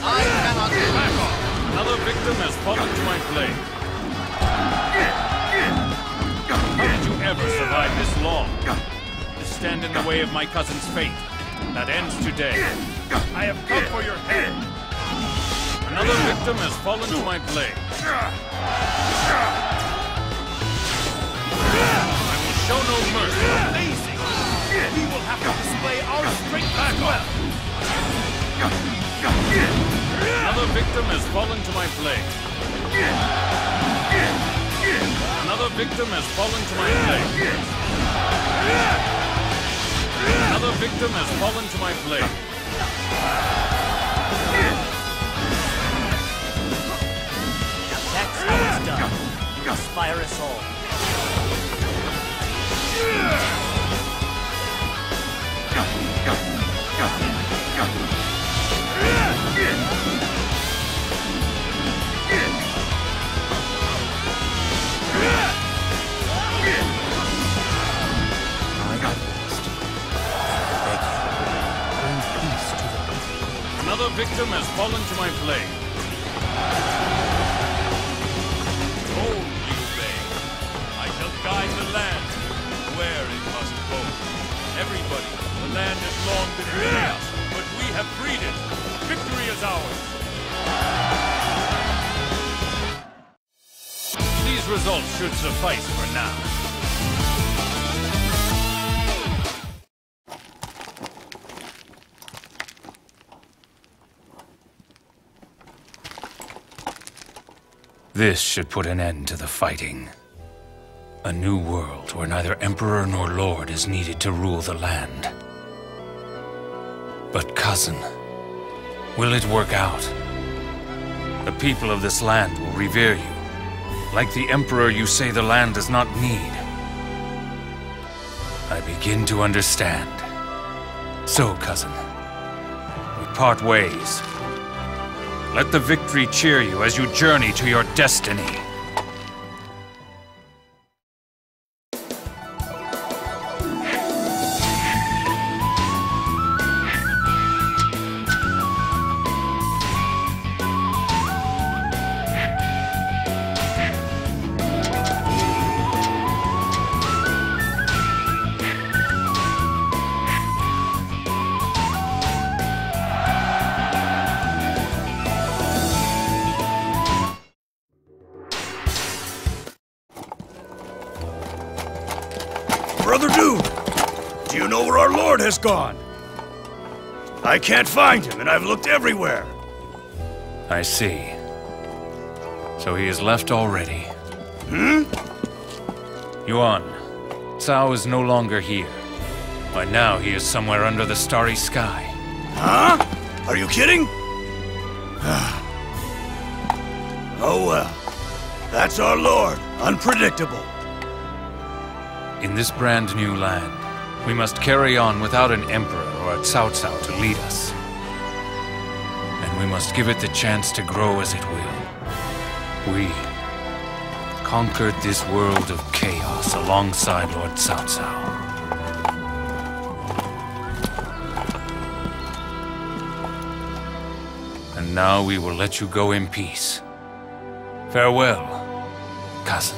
I cannot back off. Another victim has fallen to my blade. How did you ever survive this long? To stand in the way of my cousin's fate. That ends today. I have come for your head. Another victim has fallen to my blade. I will show no mercy. Amazing! We will have to display our strength as well. Another victim has fallen to my blade. Another victim has fallen to my blade. Another victim has fallen to my blade. That's how it's done. You inspire us all. Another victim has fallen to my blade. Oh, Liu Bei, I shall guide the been chaos, but we have freed it. Victory is ours. These results should suffice for now. This should put an end to the fighting. A new world where neither Emperor nor Lord is needed to rule the land. But cousin, will it work out? The people of this land will revere you. Like the Emperor you say the land does not need. I begin to understand. So, cousin, we part ways. Let the victory cheer you as you journey to your destiny. Brother Dude, do you know where our Lord has gone? I can't find him, and I've looked everywhere. I see. So he is left already. Yuan, Cao is no longer here. By now he is somewhere under the starry sky. Huh? Are you kidding? Oh well. That's our Lord. Unpredictable. In this brand new land, we must carry on without an emperor or a Cao Cao to lead us. And we must give it the chance to grow as it will. We conquered this world of chaos alongside Lord Cao Cao. And now we will let you go in peace. Farewell, cousin.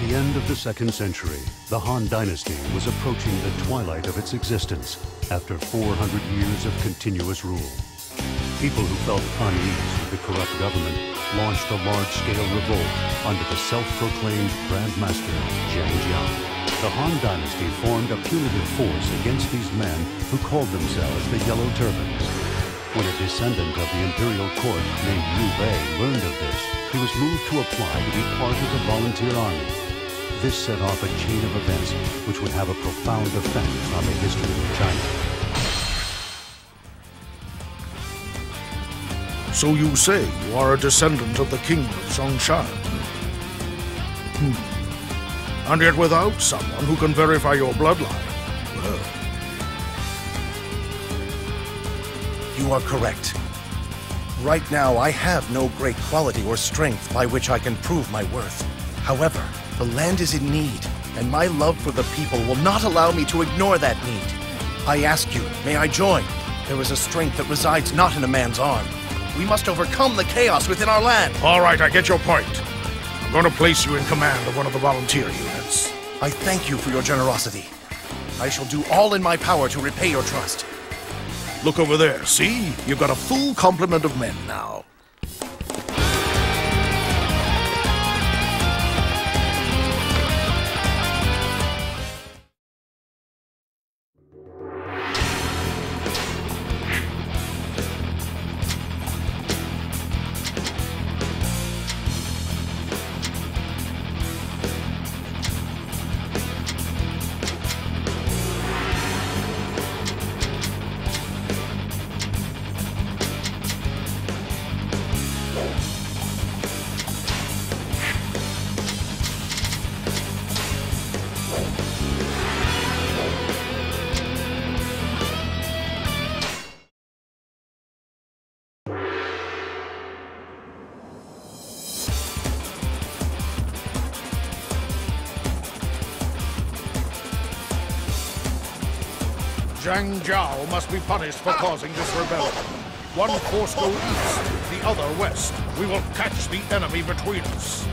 the end of the 2nd century, the Han Dynasty was approaching the twilight of its existence after 400 years of continuous rule. People who felt unease with the corrupt government launched a large-scale revolt under the self-proclaimed Grand Master, Zhang Jiao. The Han Dynasty formed a punitive force against these men who called themselves the Yellow Turbans. When a descendant of the imperial court named Liu Bei learned of this, he was moved to apply to be part of the volunteer army. This set off a chain of events which would have a profound effect on the history of China. So you say you are a descendant of the king of Zhongshan? And yet without someone who can verify your bloodline, well... You are correct. Right now, I have no great quality or strength by which I can prove my worth. However, the land is in need, and my love for the people will not allow me to ignore that need. I ask you, may I join? There is a strength that resides not in a man's arm. We must overcome the chaos within our land. All right, I get your point. I'm going to place you in command of one of the volunteer units. I thank you for your generosity. I shall do all in my power to repay your trust. Look over there, see? You've got a full complement of men now. Zhang Jiao must be punished for causing this rebellion. One force go east, the other west. We will catch the enemy between us.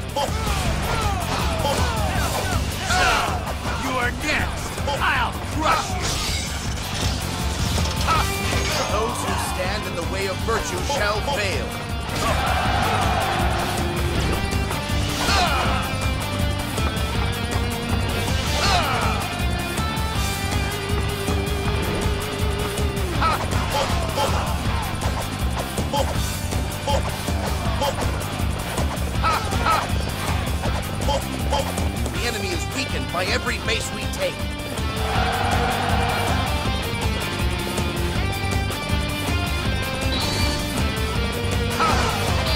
You are next! I'll crush you! Those who stand in the way of virtue shall fail. The enemy is weakened by every base we take.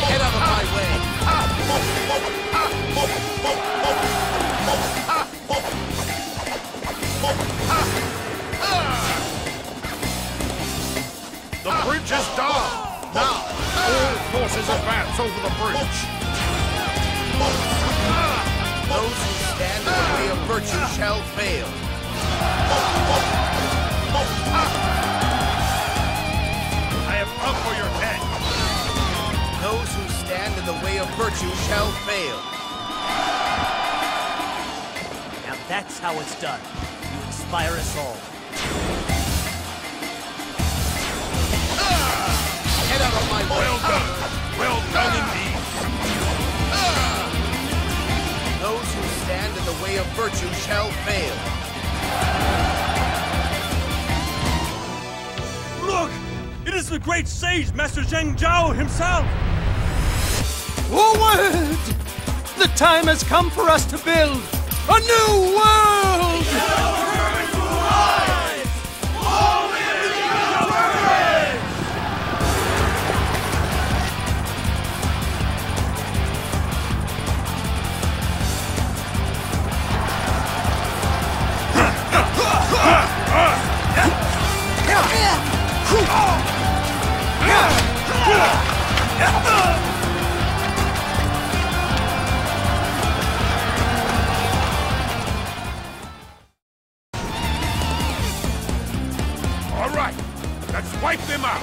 Get out of my way! The bridge is down! Now, all forces advance over the bridge! Those who stand in the way of virtue shall fail. I have come for your head. Those who stand in the way of virtue shall fail. Now that's how it's done. You inspire us all. Get out of my way! Well done! Well done indeed! Those who stand in the way of virtue shall fail. Look! It is the great sage, Master Zhang Jiao himself! Forward! The time has come for us to build a new world! All right, let's wipe them out.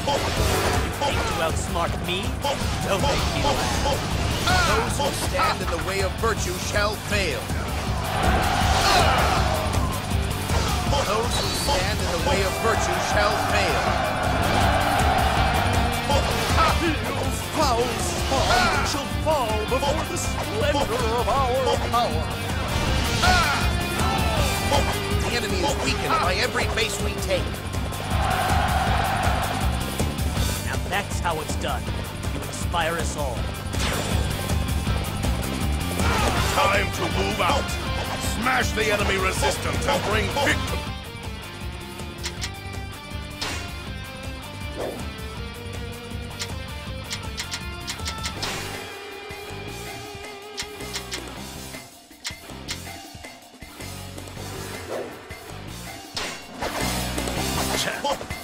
You think to outsmart me? Don't make me laugh. Those who stand in the way of virtue shall fail. Those who stand in the way of virtue shall fail. Foul spawn shall fall before the splendor of our power. The enemy is weakened by every base we take. Now that's how it's done. You inspire us all. Time to move out. Smash the enemy resistance and bring victory.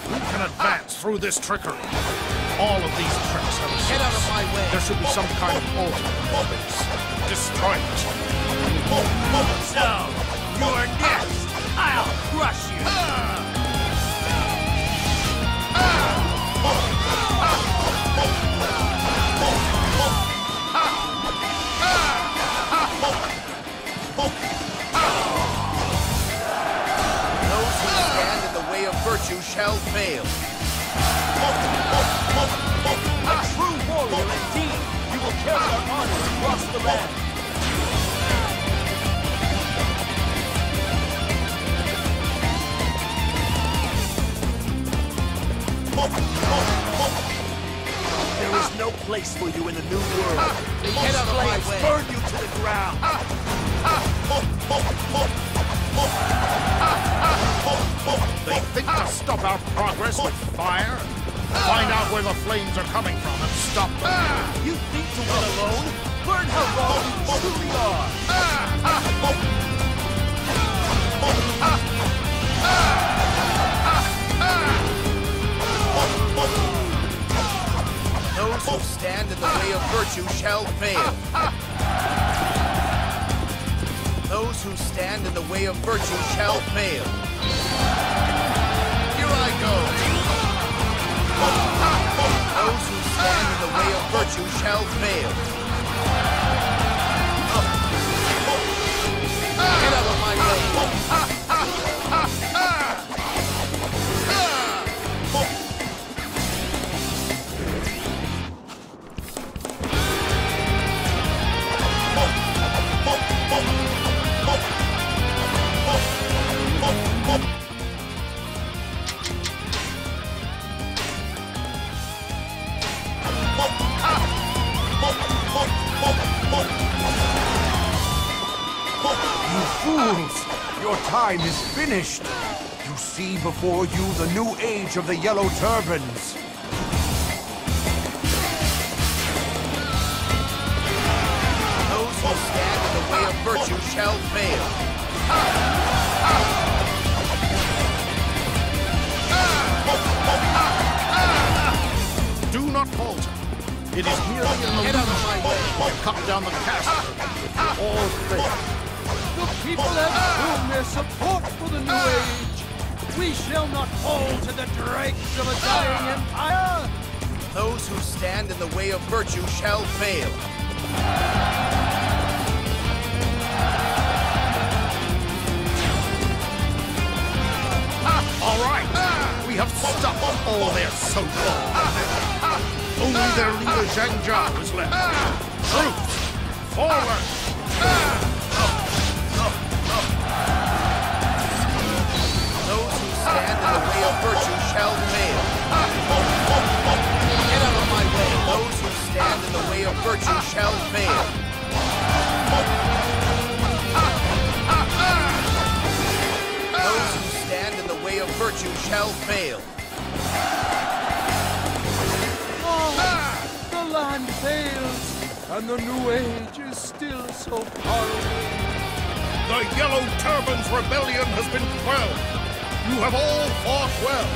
We can advance through this trickery. All of these tricks have a source. Get out of my way. There should be some kind of ultimate base. Destroy it. So, you're next. I'll crush you. Those who stand in the way of virtue shall fail. A true warrior indeed. You will carry our honor across the land. There is no place for you in the new world. Get out of my way. Burn you to the ground. They think to stop our progress with fire? Find out where the flames are coming from and stop them. You think to win alone? Learn how wrong you truly are. Those who stand in the way of virtue shall fail. Those who stand in the way of virtue shall fail. Here I go. Those who stand in the way of virtue shall fail. Get out of my way. Fools! Your time is finished! You see before you the new age of the Yellow Turbans! Those who stand in the way of virtue shall fail. Do not falter. It is merely an illusion. Get out of my way. Cut down the castle. All fail. The people have shown their support for the new age. We shall not fall to the dregs of a dying empire. Those who stand in the way of virtue shall fail. All right. We have stopped all their so-called. Only their leader Xiahou is left. Troops, forward! Those who stand in the way of virtue shall fail. Get out of my way. Those who stand in the way of virtue shall fail. Those who stand in the way of virtue shall fail. The land fails, and the new age is still so far away. The Yellow Turbans' rebellion has been quelled. You have all fought well.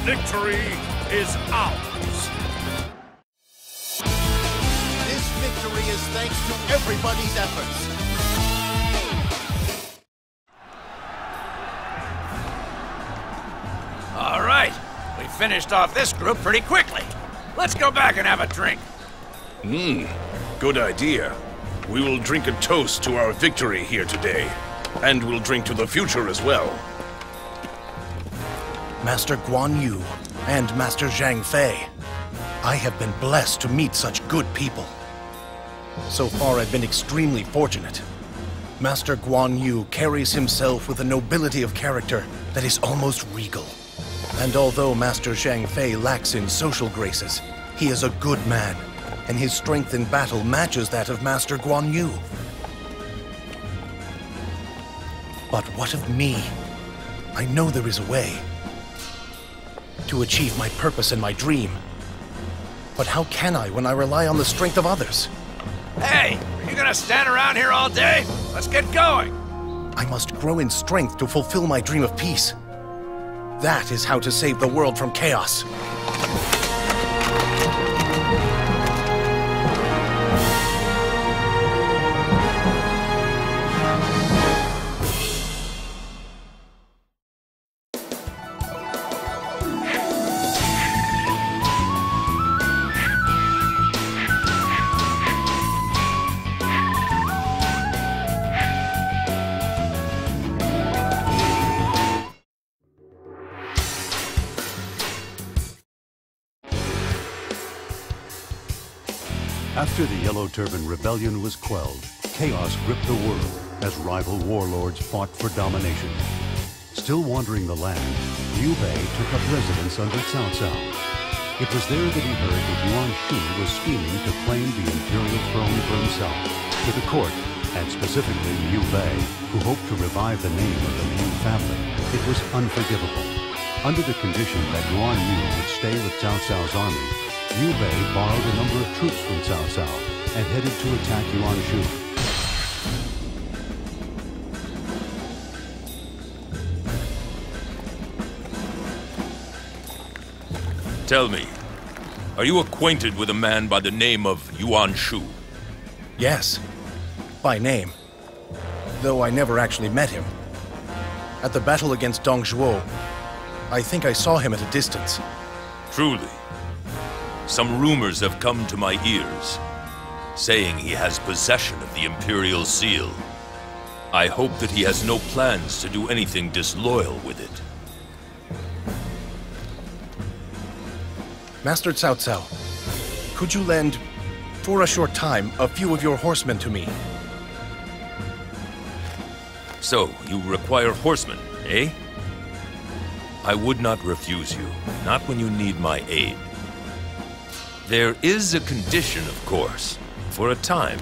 Victory is ours. This victory is thanks to everybody's efforts. All right. We finished off this group pretty quickly. Let's go back and have a drink. Good idea. We will drink a toast to our victory here today. And we'll drink to the future as well. Master Guan Yu and Master Zhang Fei. I have been blessed to meet such good people. So far, I've been extremely fortunate. Master Guan Yu carries himself with a nobility of character that is almost regal. And although Master Zhang Fei lacks in social graces, he is a good man, and his strength in battle matches that of Master Guan Yu. But what of me? I know there is a way to achieve my purpose and my dream. But how can I when I rely on the strength of others? Hey, are you gonna stand around here all day? Let's get going! I must grow in strength to fulfill my dream of peace. That is how to save the world from chaos. After the Yellow Turban Rebellion was quelled, chaos gripped the world as rival warlords fought for domination. Still wandering the land, Liu Bei took up residence under Cao Cao. It was there that he heard that Yuan Shu was scheming to claim the imperial throne for himself. To the court, and specifically Liu Bei, who hoped to revive the name of the Liu family, it was unforgivable. Under the condition that Yuan Yu would stay with Cao Cao's army, Liu Bei borrowed a number of troops from Cao Cao and headed to attack Yuan Shu. Tell me, are you acquainted with a man by the name of Yuan Shu? Yes, by name. Though I never actually met him. At the battle against Dong Zhuo, I think I saw him at a distance. Truly. Some rumors have come to my ears, saying he has possession of the Imperial Seal. I hope that he has no plans to do anything disloyal with it. Master Cao Cao, could you lend, for a short time, a few of your horsemen to me? So, you require horsemen, eh? I would not refuse you, not when you need my aid. There is a condition, of course. For a time,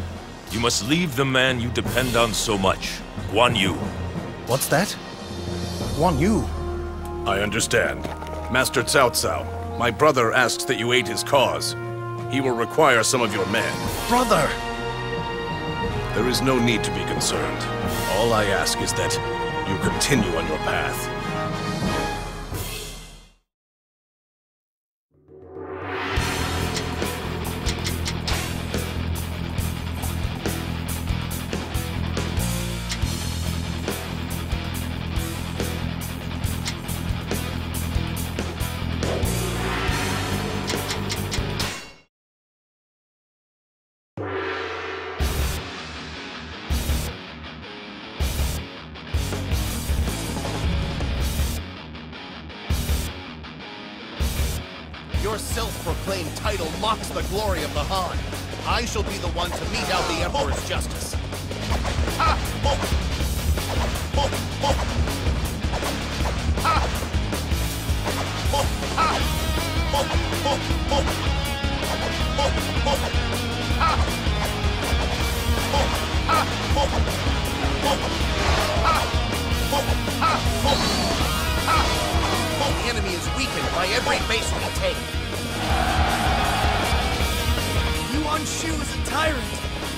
you must leave the man you depend on so much, Guan Yu. What's that? Guan Yu? I understand. Master Cao Cao, my brother asks that you aid his cause. He will require some of your men. Brother! There is no need to be concerned. All I ask is that you continue on your path. Your self-proclaimed title mocks the glory of the Han. I shall be the one to mete out the Emperor's justice. The enemy is weakened by every base we take. Yuan Shu is a tyrant.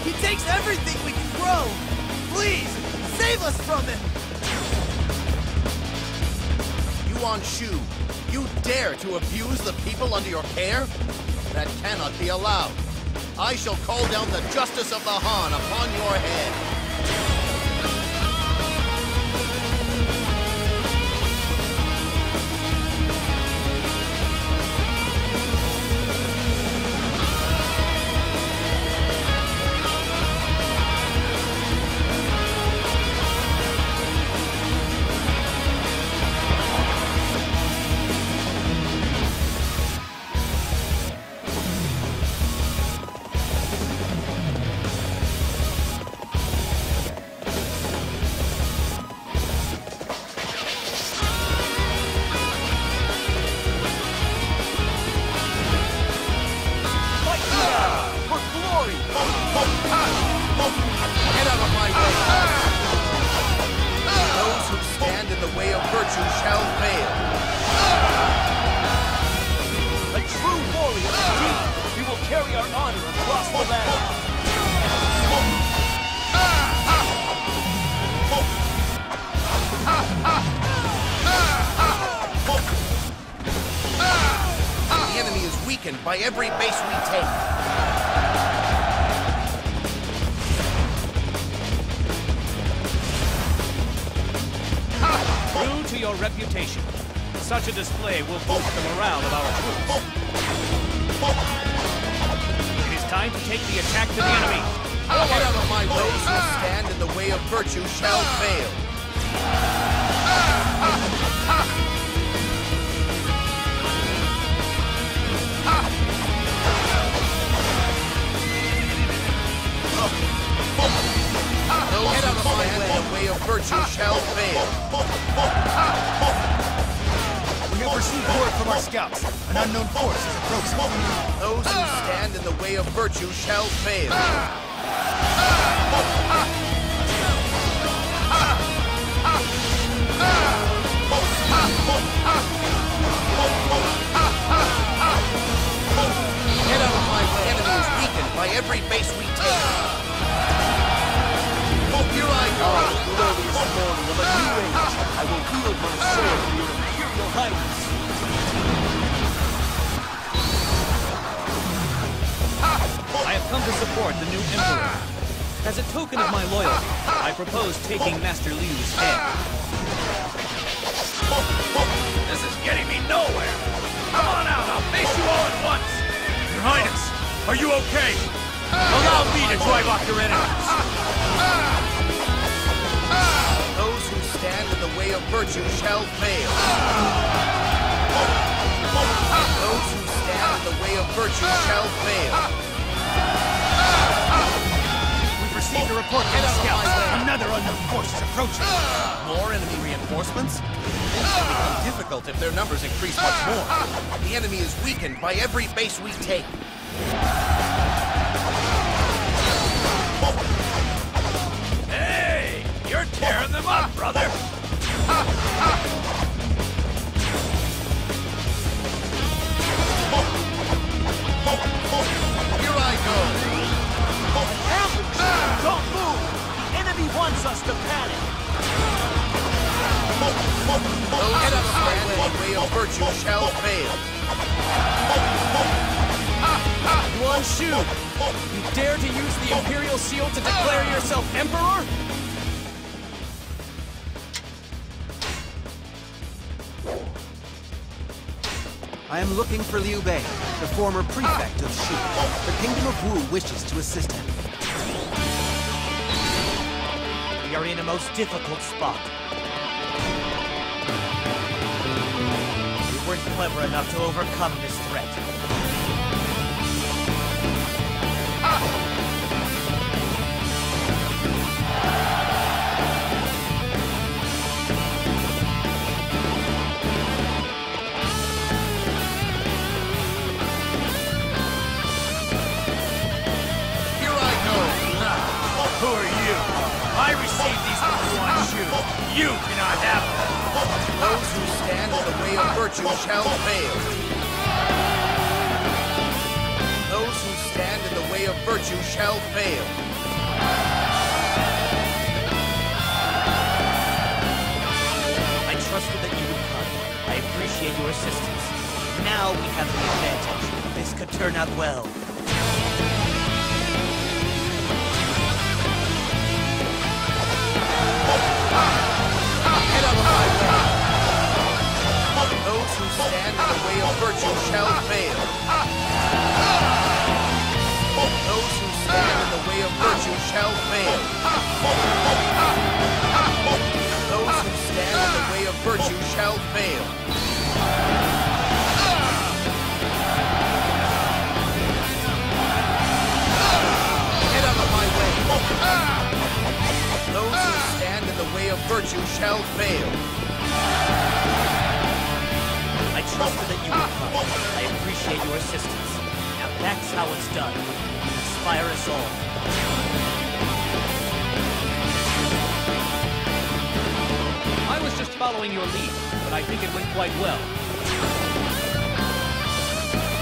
He takes everything we can grow. Please, save us from him. Yuan Shu, you dare to abuse the people under your care? That cannot be allowed. I shall call down the justice of the Han upon your head. Get out of my way! Those who stand in the way of virtue shall fail. A true warrior indeed! We will carry our honor across the land! The enemy is weakened by every base we take. True to your reputation, such a display will boost the morale of our troops. It is time to take the attack to the enemy. Get out of my way! Those who stand in the way of virtue shall fail. Get out of my way! The way of virtue shall fail. We have received word from our scouts. An unknown force is approaching. Those who stand in the way of virtue shall fail. Get out of my way! The enemy is weakened by every base we take. Here I go! Glorious morning of a new age! I will wield my sword for your Imperial Highness! I have come to support the new Emperor. As a token of my loyalty, I propose taking Master Liu's head. This is getting me nowhere! Come on out, I'll face you all at once! Your Highness, are you okay? Allow me to drive off your enemies! Those who stand in the way of virtue shall fail. Those who stand in the way of virtue shall fail. We've received a report from the scouts. Another unknown force is approaching. More enemy reinforcements? Things will become difficult if their numbers increase much more. The enemy is weakened by every base we take. Hey! You're tearing them up, brother! Here I go! Ambush! Don't move! The enemy wants us to panic! Those who stand in the way of virtue shall fail. Yuan Shu! You dare to use the Imperial Shield to declare yourself Emperor? I am looking for Liu Bei, the former prefect of Shu. The Kingdom of Wu wishes to assist him. We are in a most difficult spot. We weren't clever enough to overcome this threat. Who are you? I received these from Yuan Shu. You cannot have them. Those who stand in the way of virtue shall fail. Those who stand in the way of virtue shall fail. I trusted that you would come. I appreciate your assistance. Now we have the advantage. This could turn out well. Get out of my way! Those who stand in the way of virtue shall fail. Those who stand in the way of virtue shall fail. Those who stand in the way of virtue shall fail. Get out of my way! Those who stand in the way of virtue shall fail. I trusted that you would come. I appreciate your assistance. Now that's how it's done. You inspire us all. following your lead, but I think it went quite well.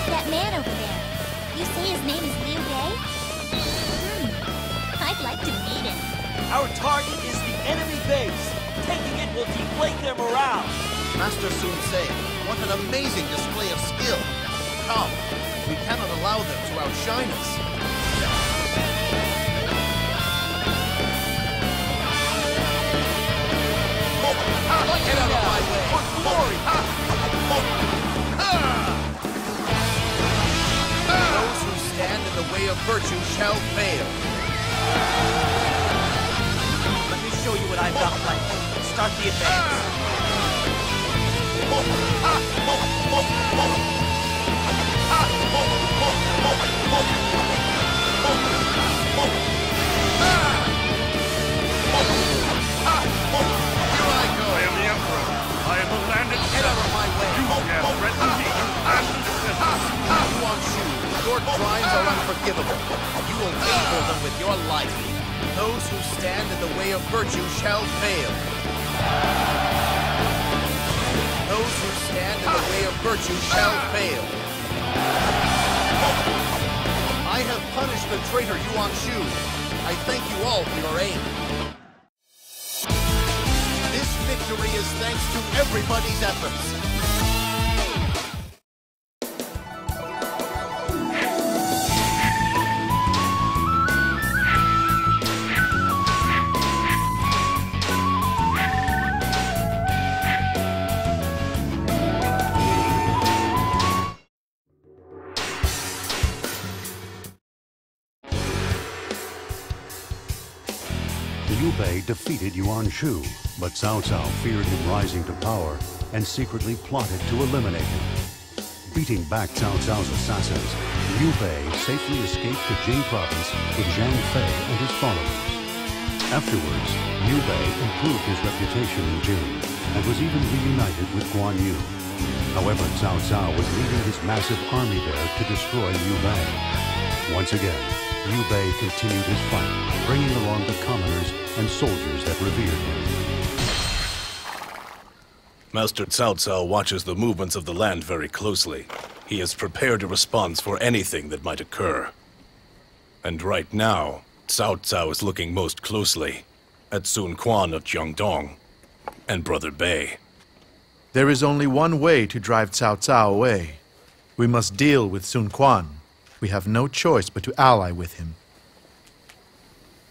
That man over there, you say his name is Liu Bei? I'd like to meet him. Our target is the enemy base. Taking it will deflate their morale. Master Sun Ce, what an amazing display of skill. Come, we cannot allow them to outshine us. Get out of my way! For glory! Those who stand in the way of virtue shall fail. Let me show you what I've got planned. Start the advance. I am the Emperor. I am the land itself. Get out of my way. You dare threaten me and the citizens. Xiahou, your crimes are unforgivable. You will pay for them with your life. Those who stand in the way of virtue shall fail. Those who stand in the way of virtue shall fail. I have punished the traitor Xiahou. I thank you all for your aid. This victory is thanks to everybody's efforts. Liu Bei defeated Xiahou, but Cao Cao feared him rising to power and secretly plotted to eliminate him. Beating back Cao Cao's assassins, Liu Bei safely escaped to Jing province with Zhang Fei and his followers. Afterwards, Liu Bei improved his reputation in Jing and was even reunited with Guan Yu. However, Cao Cao was leading his massive army there to destroy Liu Bei. Once again, Liu Bei continued his fight, bringing along the commoners and soldiers that revered him. Master Cao Cao watches the movements of the land very closely. He has prepared a response for anything that might occur. And right now, Cao Cao is looking most closely at Sun Quan of Jiangdong and Brother Bei. There is only one way to drive Cao Cao away. We must deal with Sun Quan. We have no choice but to ally with him.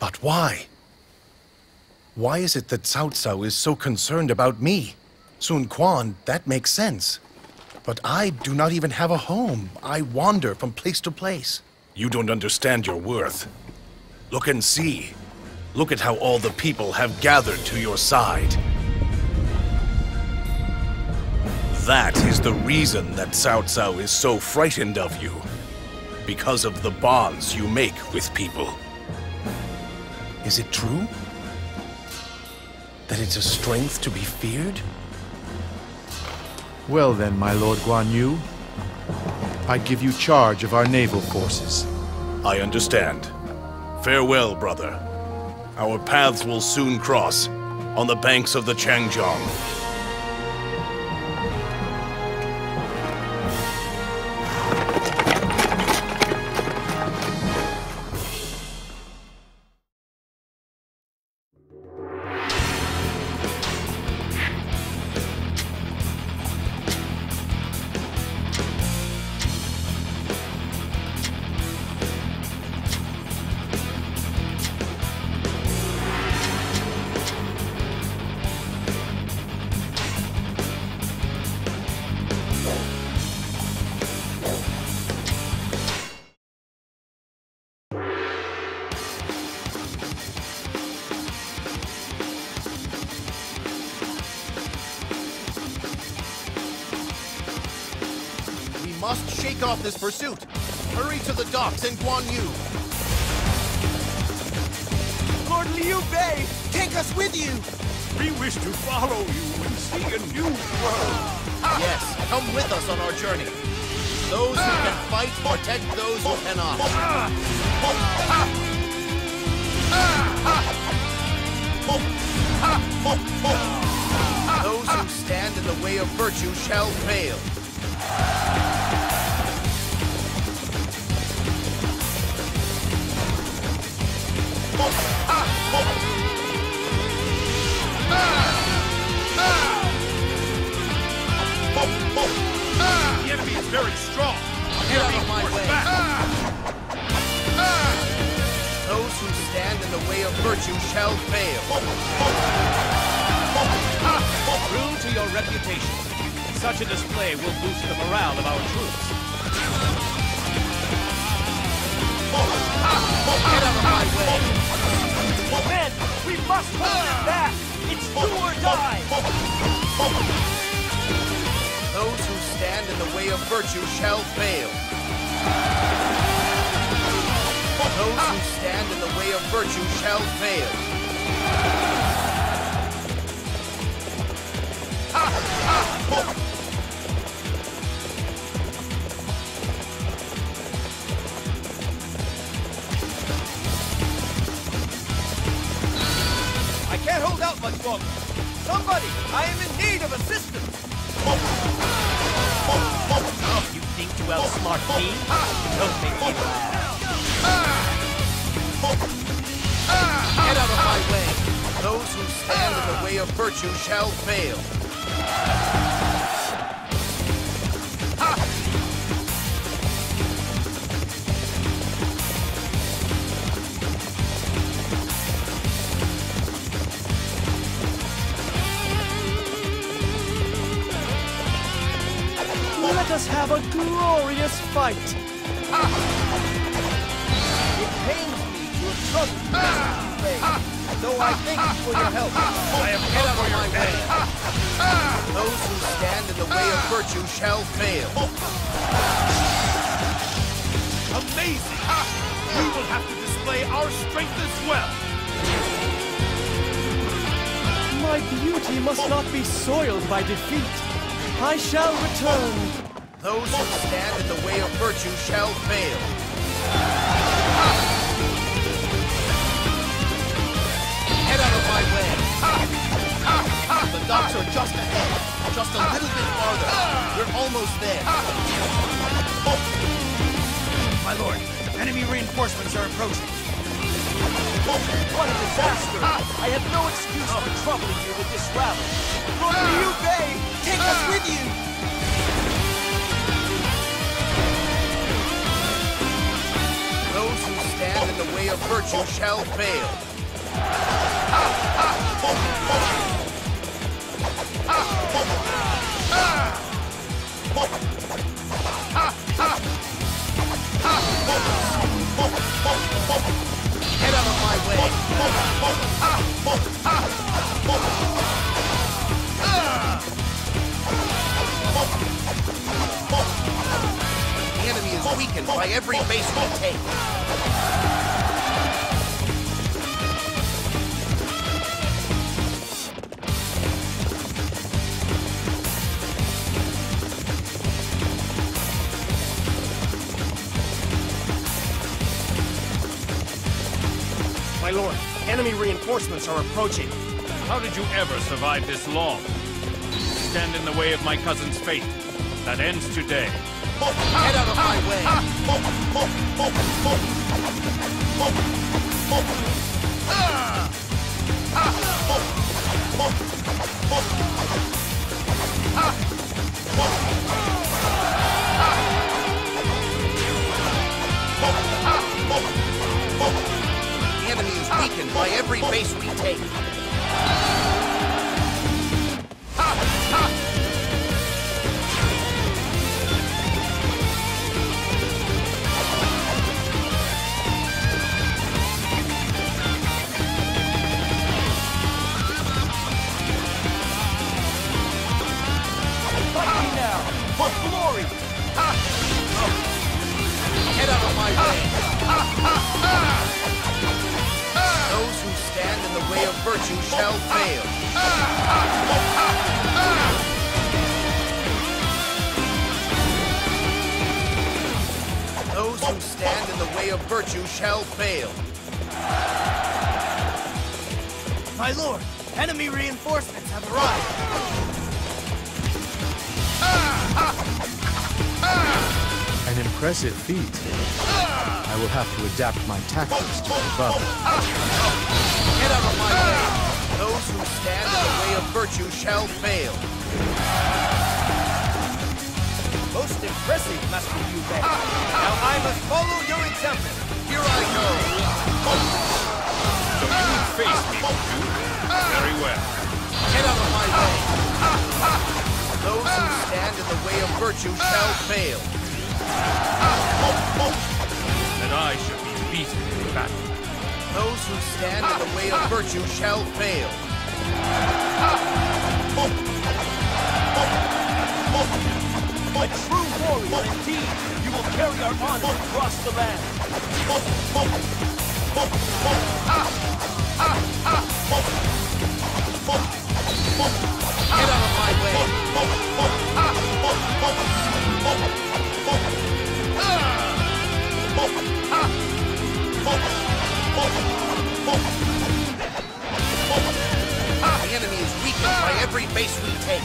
But why? Why is it that Cao Cao is so concerned about me? Sun Quan, that makes sense. But I do not even have a home. I wander from place to place. You don't understand your worth. Look and see. Look at how all the people have gathered to your side. That is the reason that Cao Cao is so frightened of you. Because of the bonds you make with people. Is it true? That it's a strength to be feared? Well then, my Lord Guan Yu, I give you charge of our naval forces. I understand. Farewell, brother. Our paths will soon cross on the banks of the Changjiang. Must shake off this pursuit. Hurry to the docks in Guan Yu. Lord Liu Bei, take us with you. We wish to follow you and see a new world. Yes, come with us on our journey. Those who can fight protect those who cannot. Those in the way of virtue shall fail. The enemy is very strong. Get out of my way. Those who stand in the way of virtue shall fail. True to your reputation, such a display will boost the morale of our troops. Get out of my way. Men, we must hold it back. It's do or die. Those who stand in the way of virtue shall fail. Those who stand in the way of virtue shall fail. I can't hold out much longer. Somebody, I am in need of assistance. You think to outsmart me? Don't make me laugh. Get out of my way. Those who stand in the way of virtue shall fail. Let us have a glorious fight. It pains me to have trusted you, though I thank you for your help. I have come for your way. Those who stand in the way of virtue shall fail. Amazing! We will have to display our strength as well. My beauty must not be soiled by defeat. I shall return. Those who stand in the way of virtue shall fail. Get out of my way. The docks are just ahead. Just a little bit farther. We're almost there. My lord, enemy reinforcements are approaching. What a disaster! I have no excuse for troubling you with this rabble. Lord Liu Bei, take us with you! Those who stand in the way of virtue shall fail. Get out of my way. The enemy is weakened by every base we take. My lord, enemy reinforcements are approaching. How did you ever survive this long? Stand in the way of my cousin's fate. That ends today. Get out of my way! The enemy is weakened by every base we take. Fight me now! For glory! Get out of my way! Those who stand in the way of virtue shall fail. Those who stand in the way of virtue shall fail. My lord, enemy reinforcements have arrived. impressive feat. I will have to adapt my tactics to keep up. Get out of my way! Those who stand in the way of virtue shall fail. Most impressive, Master Liu Bei. Now I must follow your example. Here I go! So you face me, Musou? Very well. Get out of my way! Those who stand in the way of virtue shall fail. That I should be beaten in battle. Those who stand in the way of virtue shall fail. A true warrior indeed! You will carry our honor across the land! Get out of my way! The enemy is weakened by every base we take.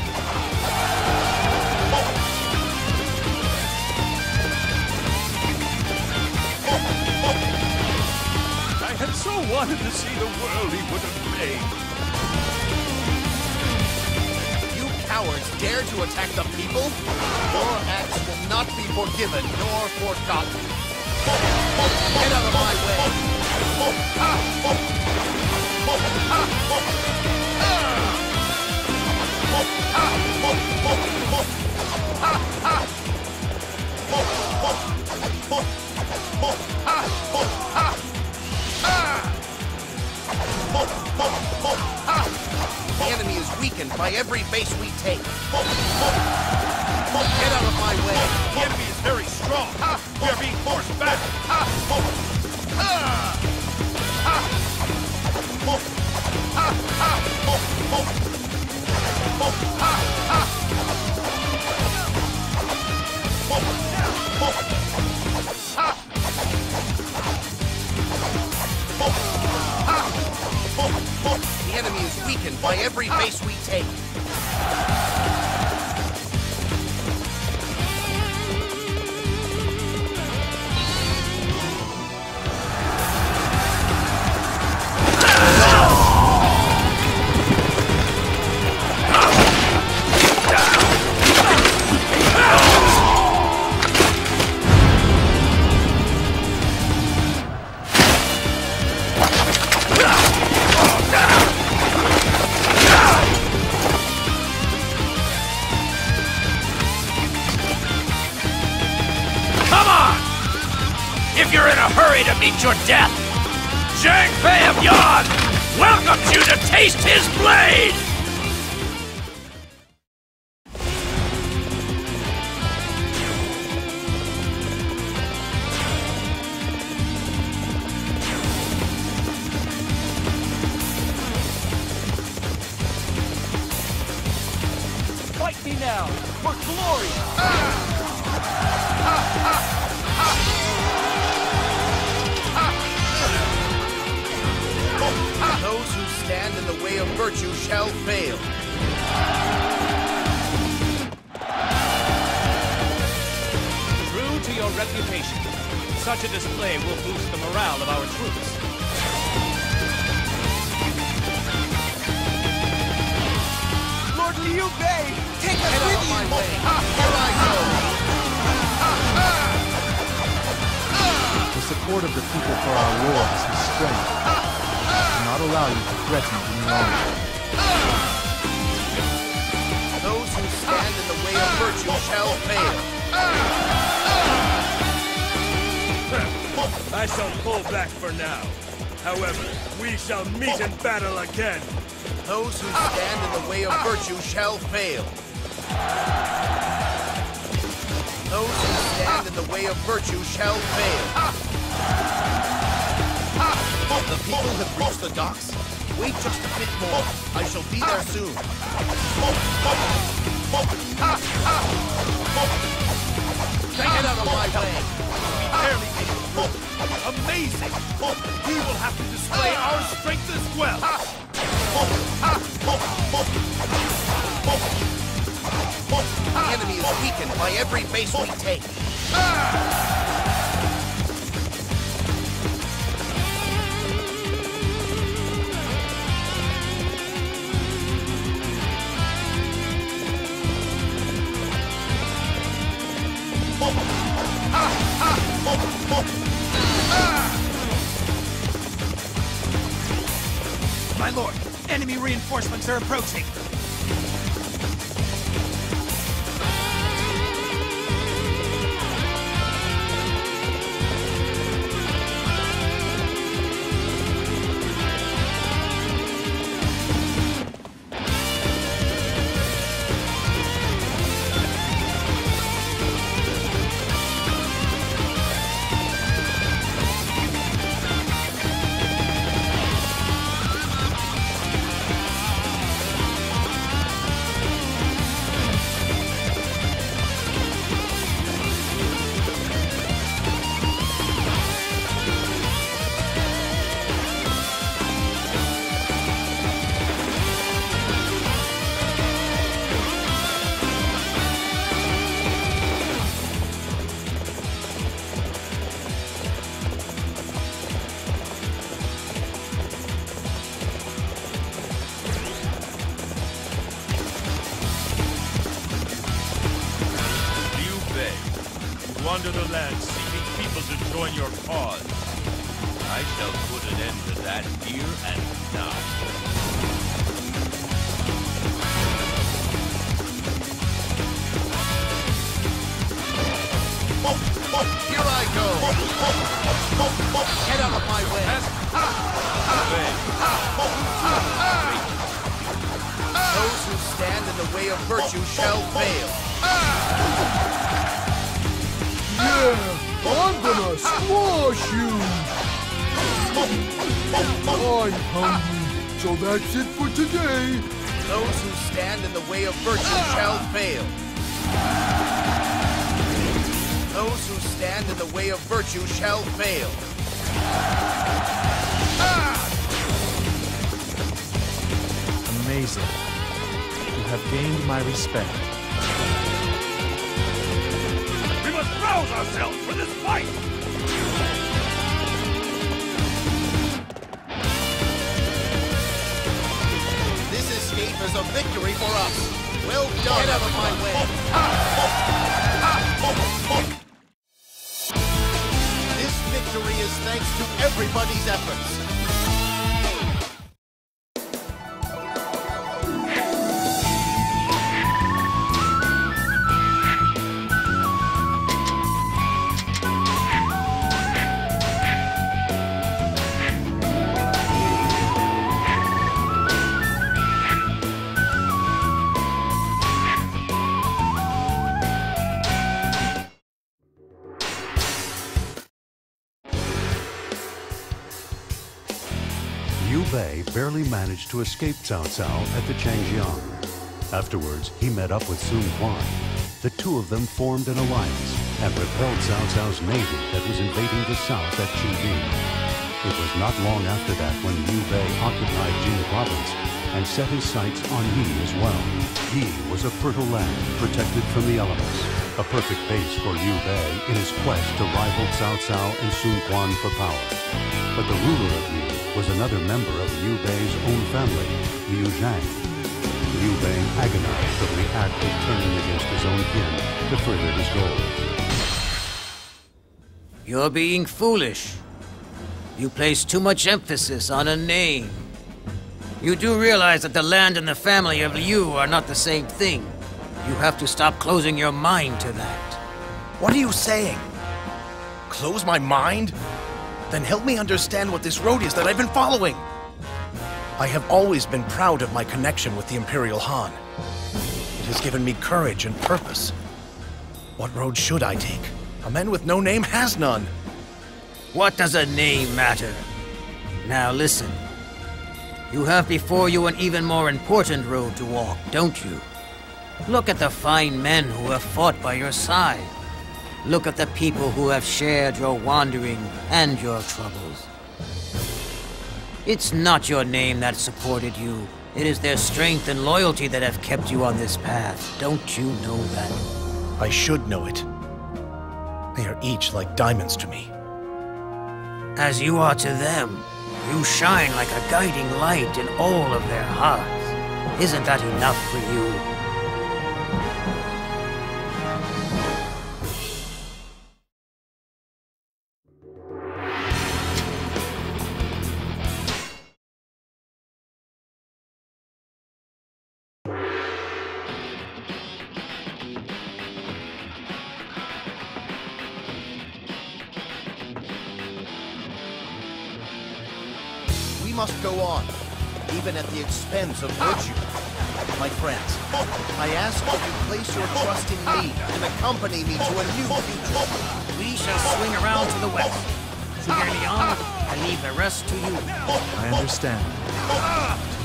I had so wanted to see the world he would have made. You cowards dare to attack the people? Your acts will not be forgiven nor forgotten. Get out of my The enemy is weakened by every base we take. Get out of my way. The enemy is very strong. We are being forced back. The enemy is weakened by every base we take. If you're in a hurry to meet your death, Zhang Fei of Yan welcomes you to taste his blade! Fight me now, for glory! Those who stand in the way of virtue shall fail. True to your reputation, such a display will boost the morale of our troops. Lord Liu Bei, take us Get with out of you! my way. Here I go. The support of the people for our war is his strength. Do not allow you to threaten him any longer. Those who stand in the way of virtue shall fail. I shall pull back for now. However, we shall meet in battle again. Those who stand in the way of virtue shall fail. Those who stand in the way of virtue shall fail. The people have reached the docks. Wait just a bit more. I shall be there soon. Get out of my way. We barely made it through. Amazing! We will have to display our strength as well. The enemy is weakened by every base we take. My lord, enemy reinforcements are approaching. Wander the land seeking people to join your cause. I shall put an end to that here and now. Here I go! Get out of my way! Those who stand in the way of virtue shall fail. Yeah, I'm gonna squash you! I'm hungry, so that's it for today. Those who stand in the way of virtue shall fail. Those who stand in the way of virtue shall fail. Amazing. You have gained my respect. We must rouse ourselves for this fight! This escape is a victory for us. Well done. Get out of my way. This victory is thanks to everybody's efforts. Liu Bei barely managed to escape Cao Cao at the Changjiang. Afterwards, he met up with Sun Quan. The two of them formed an alliance and repelled Cao Cao's navy that was invading the south at Qibin. It was not long after that when Liu Bei occupied Jing province and set his sights on Yi as well. Yi was a fertile land protected from the elements, a perfect base for Liu Bei in his quest to rival Cao Cao and Sun Quan for power. But the ruler of Yi was another member of Liu Bei's own family, Liu Zhang. Liu Bei agonized over the act of turning against his own kin to further his goals. You're being foolish. You place too much emphasis on a name. You do realize that the land and the family of Liu are not the same thing. You have to stop closing your mind to that. What are you saying? Close my mind? Then help me understand what this road is that I've been following. I have always been proud of my connection with the Imperial Han. It has given me courage and purpose. What road should I take? A man with no name has none. What does a name matter? Now listen. You have before you an even more important road to walk, don't you? Look at the fine men who have fought by your side. Look at the people who have shared your wandering and your troubles. It's not your name that supported you. It is their strength and loyalty that have kept you on this path. Don't you know that? I should know it. They are each like diamonds to me. As you are to them, you shine like a guiding light in all of their hearts. Isn't that enough for you? We must go on, even at the expense of virtue. My friends, I ask that you place your trust in me and accompany me to a new future. We shall swing around to the west. Xiahou, I leave the rest to you. I understand.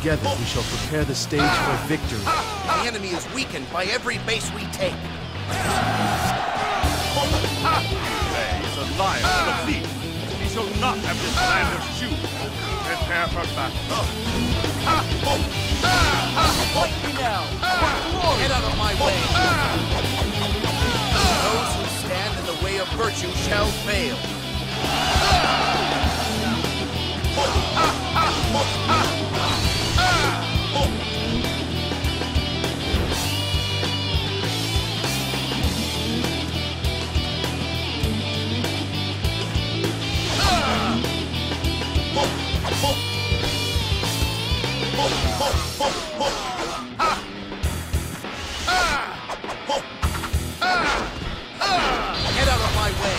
Together we shall prepare the stage for victory. The enemy is weakened by every base we take. Liu is a liar and a thief. He shall not have this land of Shu. Prepare for battle. Fight me now! Get out of my way! Those who stand in the way of virtue shall fail. Get out of my way!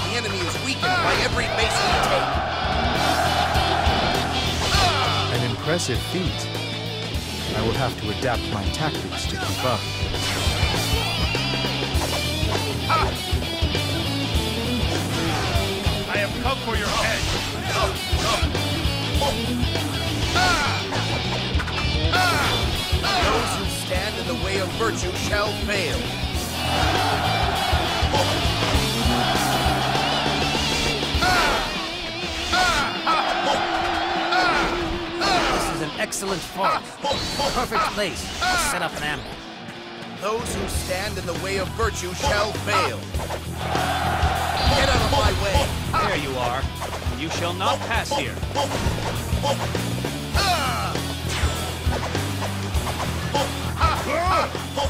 The enemy is weakened by every base we take. An impressive feat. I will have to adapt my tactics to keep up. I have come for your head. Those who stand in the way of virtue shall fail. This is an excellent forest. Perfect place to set up an ambush. Those who stand in the way of virtue shall fail. Get out of my way! There you are. You shall not pass here.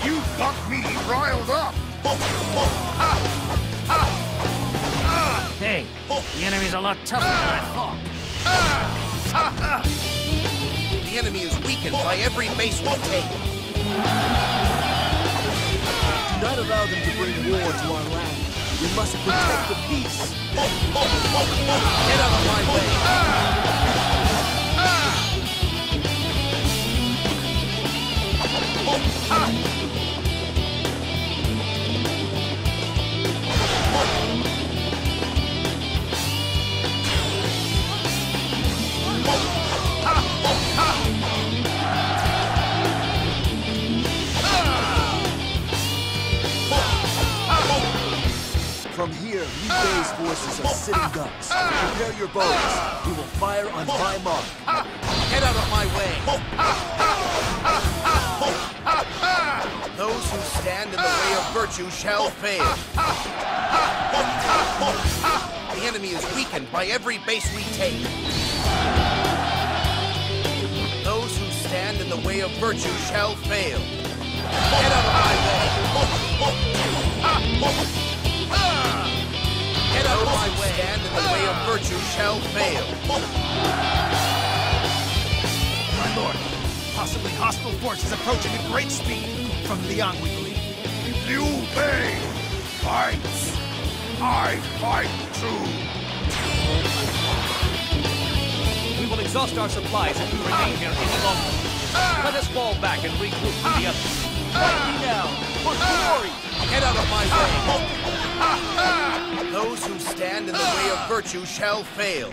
You got me riled up! Hey, the enemy's a lot tougher than I thought. The enemy is weakened by every base we take. Do not allow them to bring war to our land. We must protect the peace. Get out of my way! From here, Liu Bei's forces are sitting ducks. Prepare your bows. We will fire on my mark. Get out of my way! Those who stand in the way of virtue shall fail. The enemy is weakened by every base we take. Those who stand in the way of virtue shall fail. Get out of my way! Get out of my way! Stand in the way of virtue shall fail. My lord, possibly hostile forces approaching at great speed. From Liang, we believe. Liu Bei fights. I fight too. We will exhaust our supplies if we remain here any longer. Let us fall back and regroup with the others. Fight me now, for glory! Get out of my way! Those who stand in the way of virtue shall fail.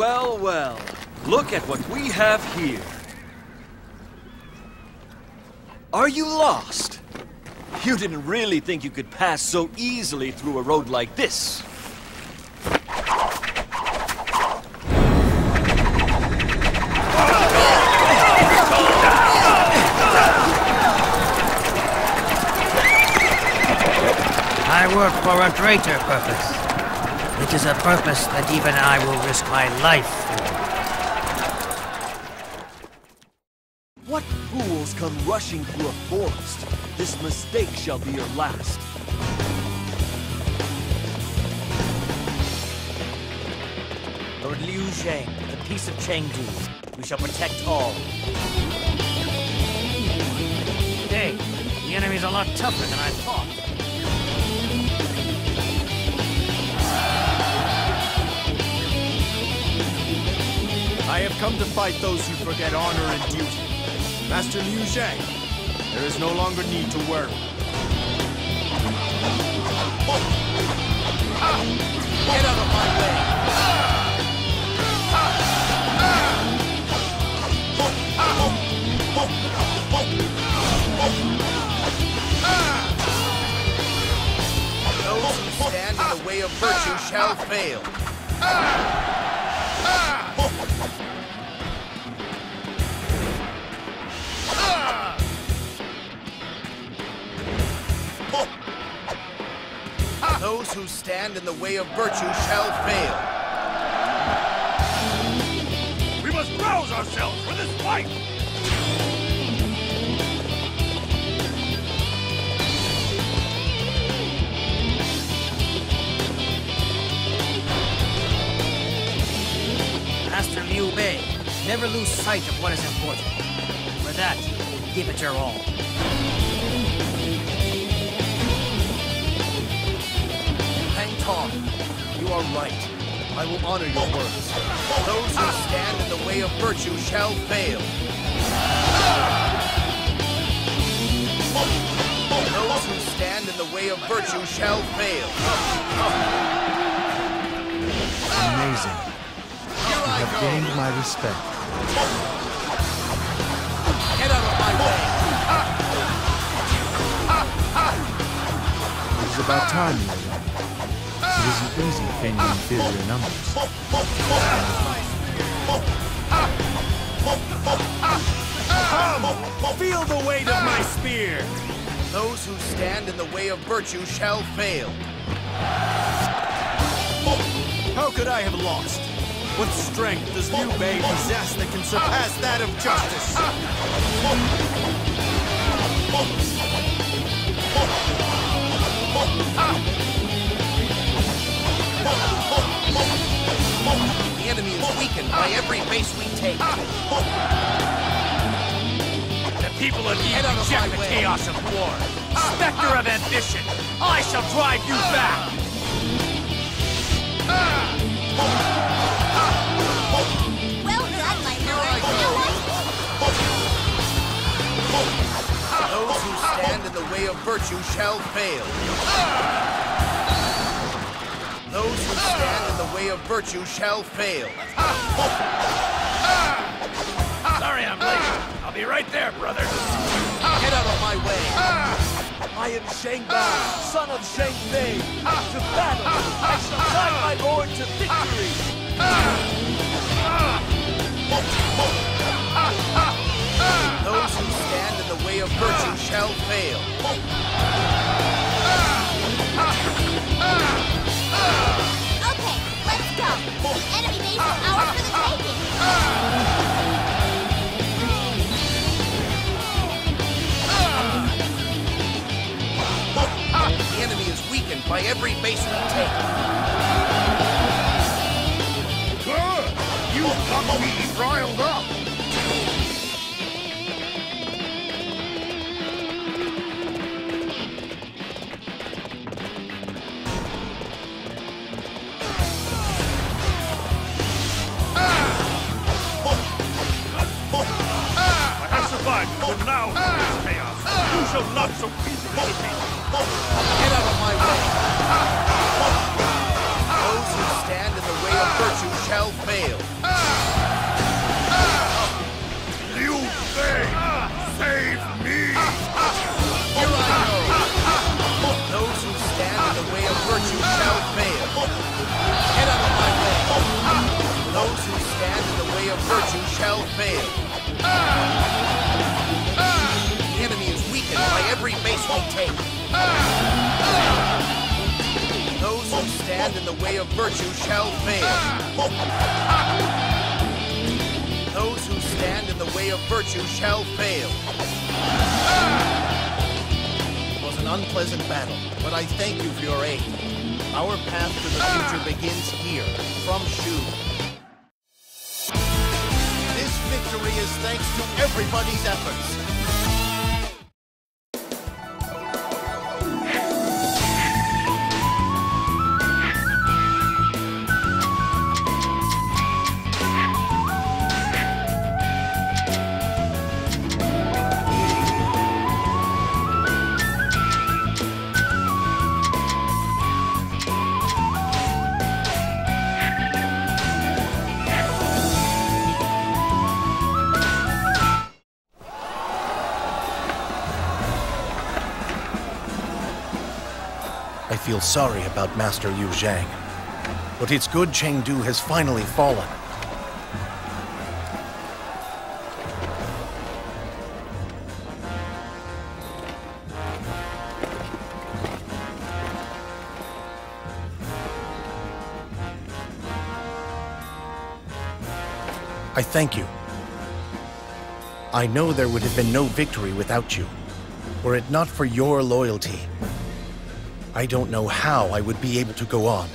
Well, well. Look at what we have here. Are you lost? You didn't really think you could pass so easily through a road like this. I work for a greater purpose. It is a purpose that even I will risk my life for. What fools come rushing through a forest? This mistake shall be your last. Lord Liu Zhang, the peace of Chengdu. We shall protect all. Hey, the enemy's a lot tougher than I thought. I have come to fight those who forget honor and duty. Master Liu Zhang, there is no longer need to worry. Get out of my way! Those who stand in the way of virtue shall fail. Those who stand in the way of virtue shall fail. We must rouse ourselves for this fight! Master Liu Bei, never lose sight of what is important. For that, give it your all. You are right. I will honor your words. Those who stand in the way of virtue shall fail. Those who stand in the way of virtue shall fail. Amazing. You have gained my respect. Get out of my way! It is about time you were ready. It isn't easy feigning inferior numbers. Feel the weight of my spear! Those who stand in the way of virtue shall fail. How could I have lost? What strength does Liu Bei possess that can surpass that of justice? The enemy is weakened by every base we take. The people of Yi reject the chaos of war. Spectre of ambition, I shall drive you back! Well done, my lord. Those who stand in the way of virtue shall fail. Those who stand in the way of virtue shall fail. Sorry I'm late. I'll be right there, brother. Get out of my way. I am Shang Bao, son of Shang Bei. To battle, I shall guide my lord to victory. Those who stand in the way of virtue shall fail. Okay, let's go. The enemy base is ours for the taking. The enemy is weakened by every base we take. Good! You got me riled up! But now, chaos, you shall not so easily defeat. Get out of my way. Those who stand in the way of virtue shall fail. stand in the way of virtue shall fail. Those who stand in the way of virtue shall fail. It was an unpleasant battle, but I thank you for your aid. Our path to the future begins here, from Xiahou. This victory is thanks to everybody's efforts. I feel sorry about Master Liu Zhang, but it's good Chengdu has finally fallen. I thank you. I know there would have been no victory without you, were it not for your loyalty. I don't know how I would be able to go on.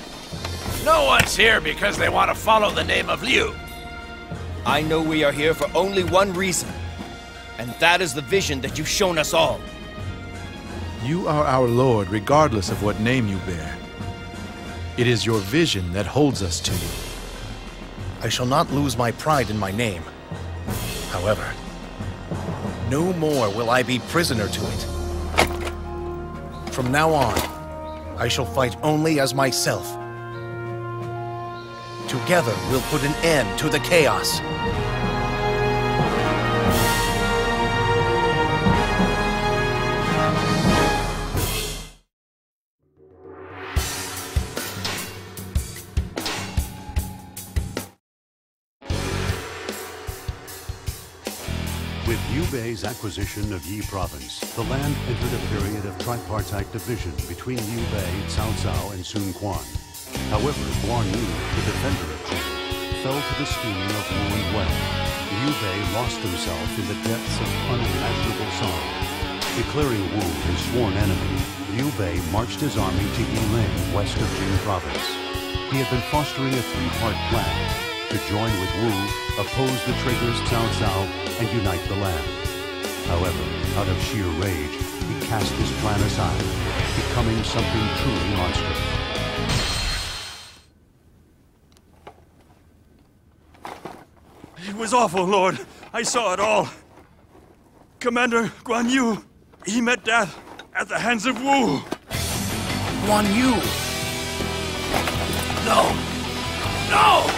No one's here because they want to follow the name of Liu. I know we are here for only one reason, and that is the vision that you've shown us all. You are our Lord regardless of what name you bear. It is your vision that holds us to you. I shall not lose my pride in my name. However, no more will I be prisoner to it. From now on, I shall fight only as myself. Together, we'll put an end to the chaos. With Liu Bei's acquisition of Yi Province, the land entered a period of tripartite division between Liu Bei, Cao Cao, and Sun Quan. However, Guan Yu, the defender of Qing, fell to the scheming of Wu and Wen. Liu Bei lost himself in the depths of unimaginable sorrow. Declaring Wu his sworn enemy, Liu Bei marched his army to Yiling, west of Jing Province. He had been fostering a three-part plan: to join with Wu, oppose the traitors Cao Cao, and unite the land. However, out of sheer rage, he cast his plan aside, becoming something truly monstrous. It was awful, Lord. I saw it all. Commander Guan Yu, he met death at the hands of Wu. Guan Yu! No! No!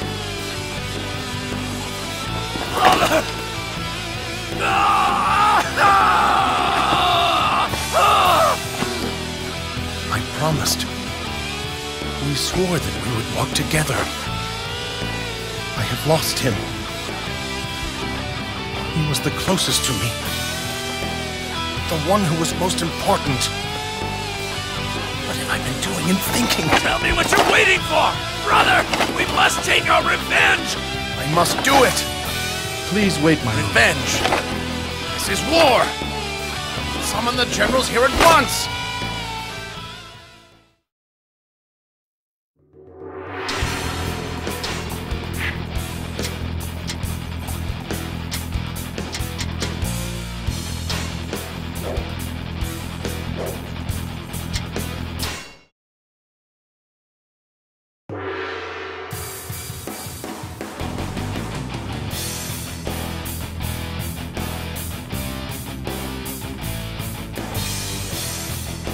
I promised. We swore that we would walk together. I have lost him. He was the closest to me. The one who was most important. What have I been doing and thinking? Tell me what you're waiting for! Brother, we must take our revenge! I must do it! Please wait, my lord. Revenge! This is war! Summon the generals here at once!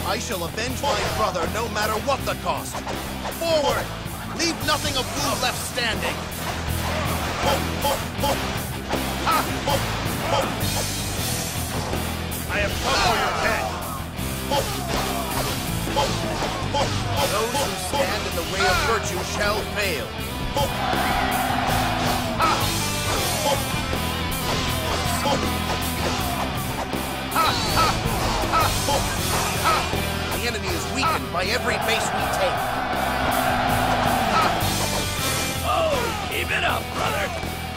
I shall avenge my brother no matter what the cost. Forward! Leave nothing of Wu left standing. I have come for your head. Those who stand in the way of virtue shall fail. The enemy is weakened by every base we take. enough, brother.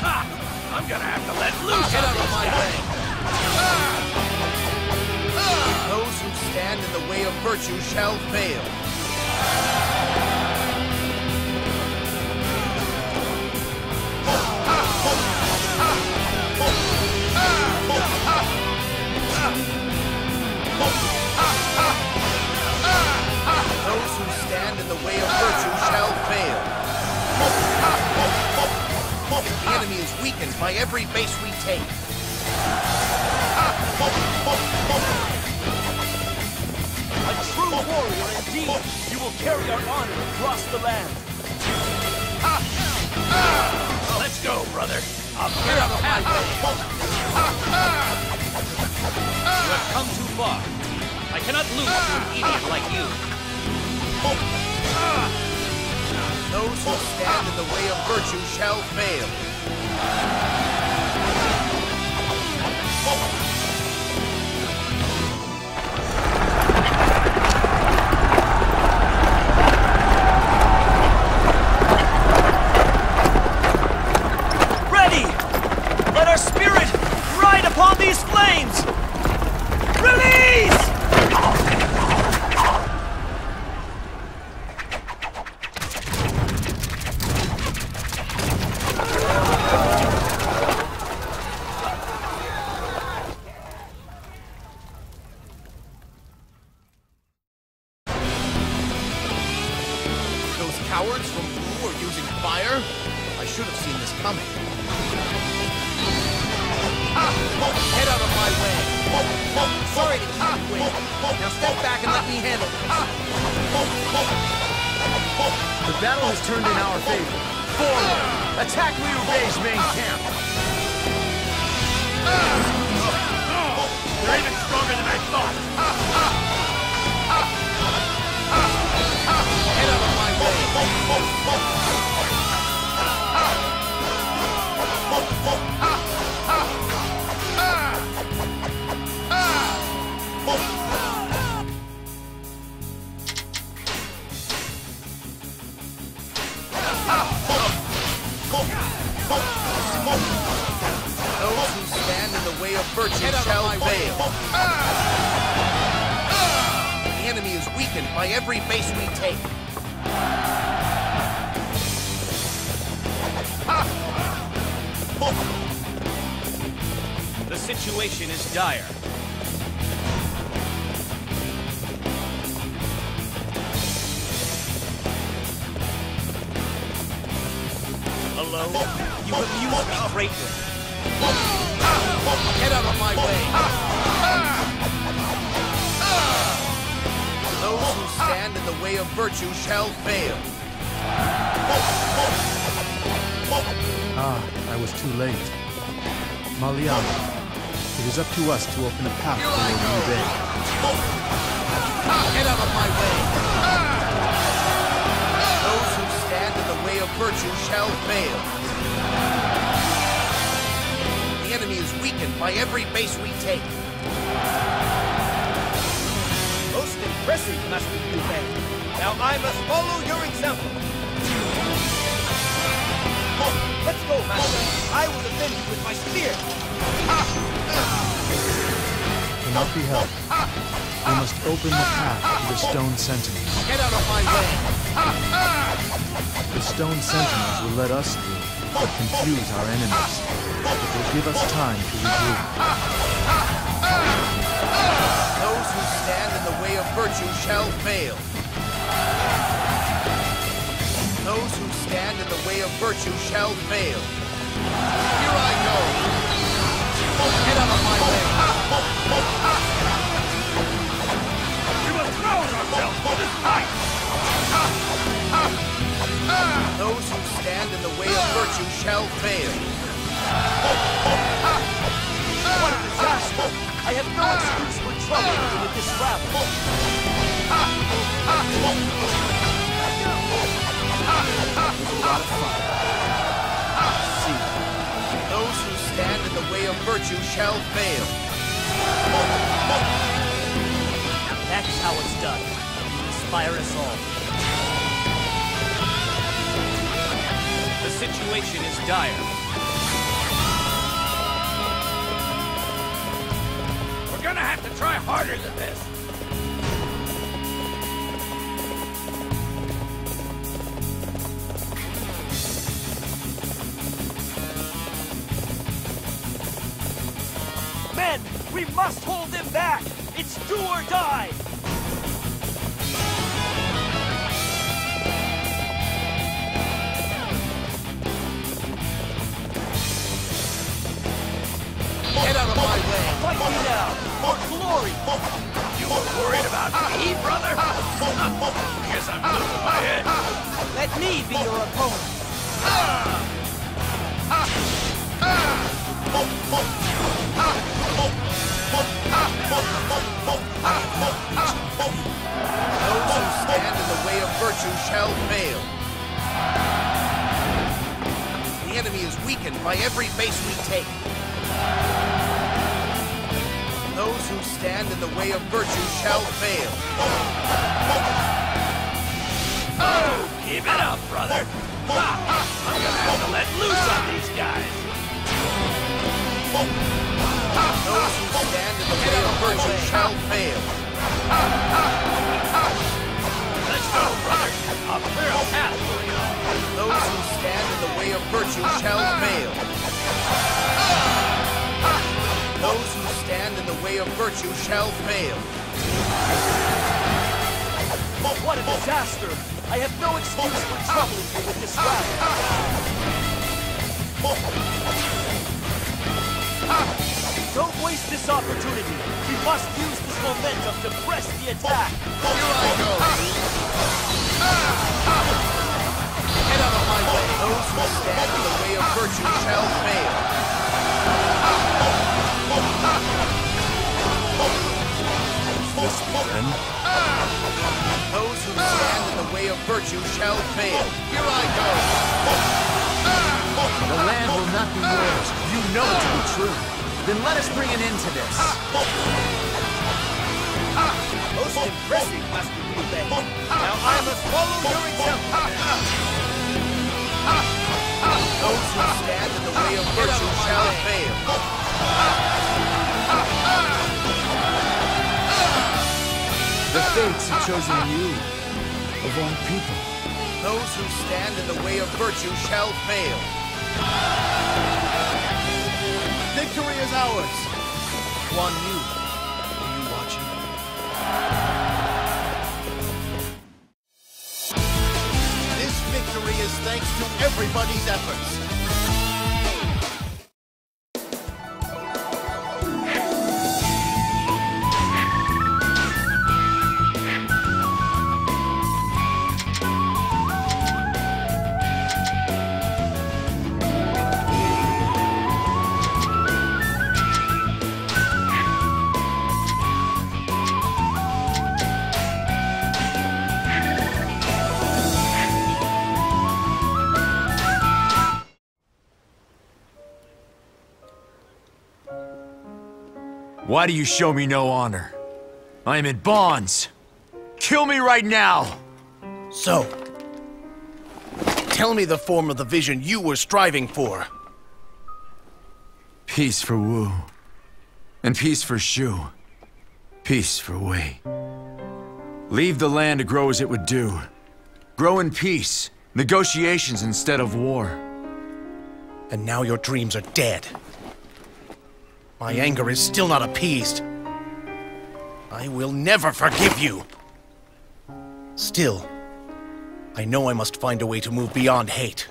Ha! I'm gonna have to let loose on this guy. Those who stand in the way of virtue shall fail. Those who stand in the way of virtue shall fail. The enemy is weakened by every base we take. A true warrior indeed! You will carry our honor across the land. Let's go, brother. I'll Get out of my way! You have come too far. I cannot lose to an idiot like you. Those who stand in the way of virtue shall fail. Ready! Let our spirit ride upon these flames! Release! Those cowards from Wu are using fire? I should have seen this coming. Get out of my way! Sorry to keep you waiting. Now step back and let me handle this. The battle has turned in our favor. Forward! Attack Liu Bei's main camp! They're even stronger than I thought. Get out of my way! Those who stand in the way of virtue shall fail. The enemy is weakened by every base we take. The situation is dire. Hello? You abuse me greatly. Get out of my way! Those who stand in the way of virtue shall fail. Ah, I was too late. Maliana, it is up to us to open a path toward Liu Bei. Get out of my way! Those who stand in the way of virtue shall fail. The enemy is weakened by every base we take. Most impressive, Master Liu Bei. Now I must follow your example. Let's go, Master. I will defend you with my spear. Cannot be helped. We must open the path to the Stone Sentinels. Get out of my way! The Stone Sentinels will let us through, but confuse our enemies. It will give us time to regroup. Those who stand in the way of virtue shall fail. Those who stand in the way of virtue shall fail. Here I go! Get out of my way! We must rouse ourselves for this fight! Those who stand in the way of virtue shall fail. What a disaster! I have no excuse for troubling you with this rabble. A lot of fun. See. Those who stand in the way of virtue shall fail. That's how it's done. Inspire us all. The situation is dire. We're gonna have to try harder than this. Men, we must hold them back! It's do or die! Get out of my way! Fight me now! For glory! You were worried about me, brother? Guess I'm losing my head. Let me be your opponent! Those who stand in the way of virtue shall fail. The enemy is weakened by every base we take. Those who stand in the way of virtue shall fail. Oh, keep it up, brother. I'm gonna have to let loose on these guys. Those who stand in the way of virtue shall fail. Let's go, brother. I'll clear a path for you. Those who stand in the way of virtue shall fail. Those who stand in the way of virtue shall fail. What a disaster! I have no excuse for troubling you with this rabble. Don't waste this opportunity. We must use this momentum to press the attack. Here I go. Get out of my way. Those who stand in the way of virtue shall fail. This then? Those who stand in the way of virtue shall fail. Here I go. The land will not be yours. You know it to be true. Then let us bring an end to this. Most impressive, Master Liu. Now I must follow your example. Those who stand in the way of virtue shall fail. The fates have chosen you, of all people. Those who stand in the way of virtue shall fail. Victory is ours. Guan Yu, are you watching? This victory is thanks to everybody's efforts. Why do you show me no honor? I am in bonds. Kill me right now! So, tell me the form of the vision you were striving for. Peace for Wu. And peace for Shu. Peace for Wei. Leave the land to grow as it would do. Grow in peace. Negotiations instead of war. And now your dreams are dead. My anger is still not appeased. I will never forgive you. Still, I know I must find a way to move beyond hate.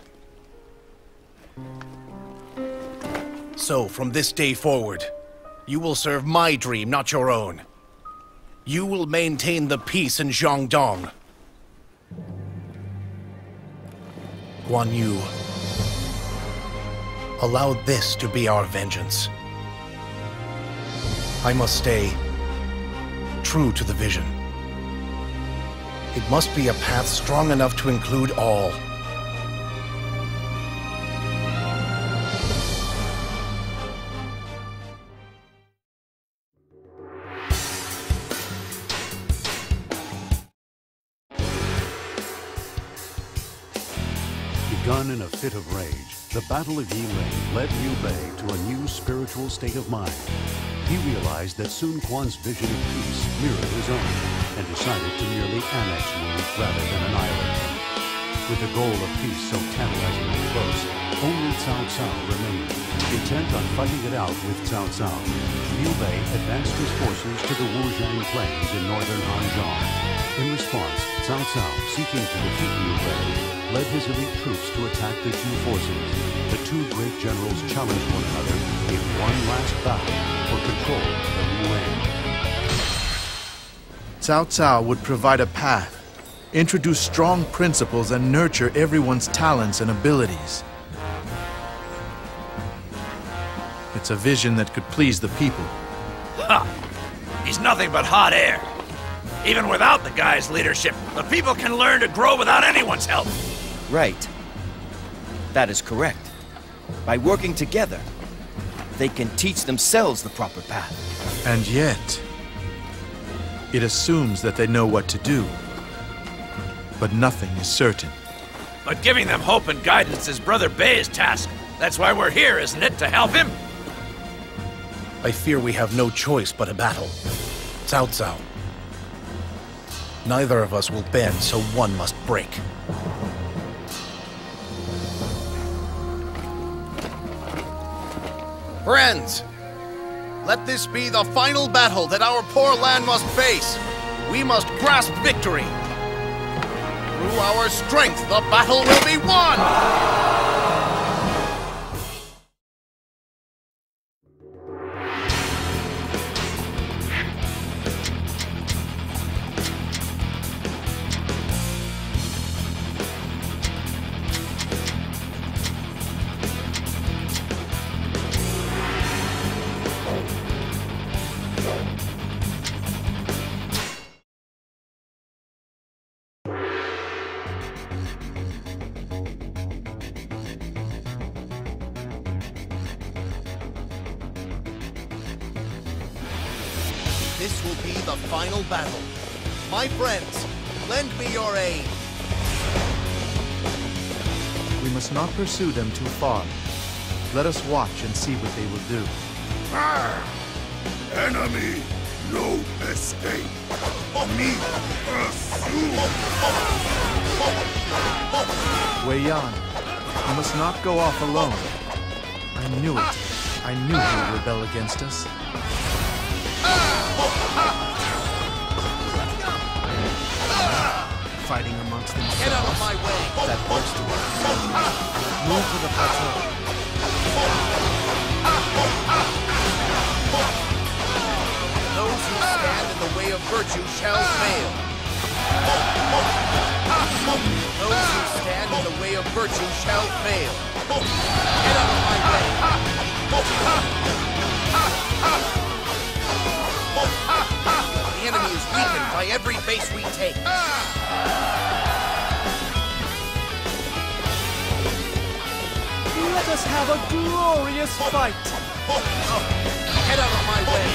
So, from this day forward, you will serve my dream, not your own. You will maintain the peace in Jiangdong. Guan Yu, allow this to be our vengeance. I must stay true to the vision. It must be a path strong enough to include all. Begun in a fit of rage, the Battle of Yiling led Liu Bei to a new spiritual state of mind. He realized that Sun Quan's vision of peace mirrored his own, and decided to merely annex Wu rather than annihilate him. With the goal of peace so tantalizingly close, only Cao Cao remained. Intent on fighting it out with Cao Cao, Liu Bei advanced his forces to the Wujiang Plains in northern Hanzhong. In response, Cao Cao, seeking to defeat Liu Bei, led his elite troops to attack the Zhu forces. The two great generals challenged one another in one last battle for control of Yuan. Cao Cao would provide a path, introduce strong principles, and nurture everyone's talents and abilities. It's a vision that could please the people. Ha! He's nothing but hot air. Even without the guy's leadership, the people can learn to grow without anyone's help. Right. That is correct. By working together, they can teach themselves the proper path. And yet, it assumes that they know what to do. But nothing is certain. But giving them hope and guidance is Brother Bei's task. That's why we're here, isn't it? To help him? I fear we have no choice but a battle. Cao Cao. Neither of us will bend, so one must break. Friends, let this be the final battle that our poor land must face. We must grasp victory. Through our strength, the battle will be won! This will be the final battle. My friends, lend me your aid. We must not pursue them too far. Let us watch and see what they will do. Enemy, no escape. Me pursue. Wei Yan, you must not go off alone. I knew it. I knew he would rebel against us. Fighting amongst themselves. Get out of my way! That works to us. Move to the plateau. Those who stand in the way of virtue shall fail. Those who stand in the way of virtue shall fail. Get out of my way! The enemy is weakened by every base we take. Let us have a glorious fight! Get out of my way!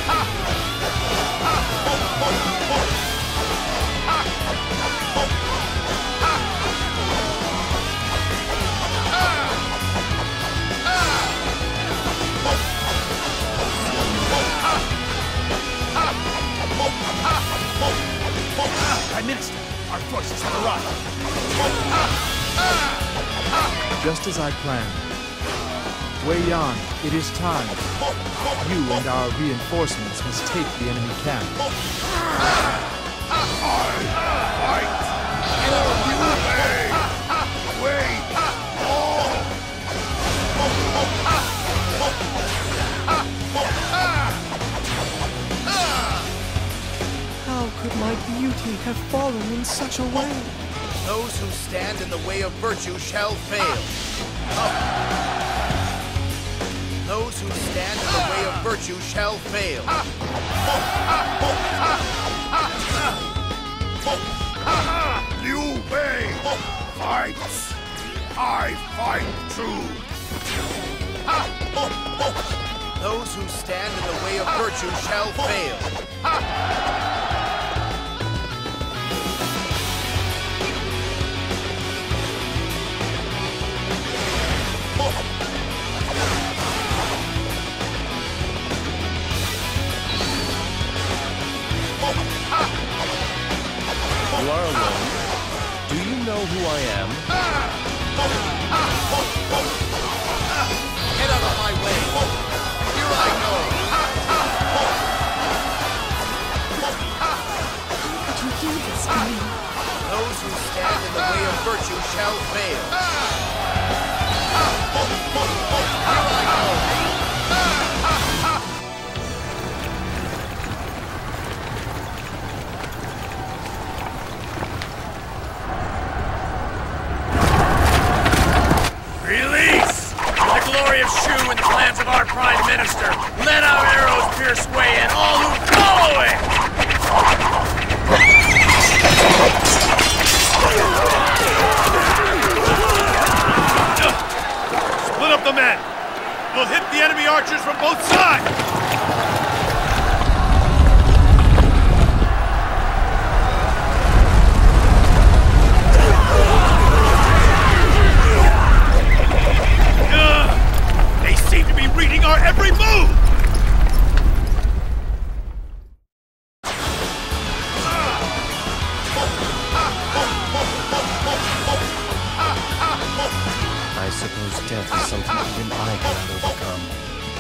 Prime Minister, our forces have arrived. Just as I planned. Wei Yan, it is time. You and our reinforcements must take the enemy camp. How could my beauty have fallen in such a way? Those who stand in the way of virtue shall fail. Those who stand in the way of virtue shall fail. Liu Bei fights. I fight too. Those who stand in the way of virtue shall fail. know who I am? Get out of my way! Here I go! Could you do this for me? Those who stand in the way of virtue shall fail. Here I go! Release! For the glory of Xiahou and the plans of our Prime Minister, let our arrows pierce way and all who follow it! Split up the men! We'll hit the enemy archers from both sides! They seem to be reading our every move! I suppose death is something even I cannot overcome.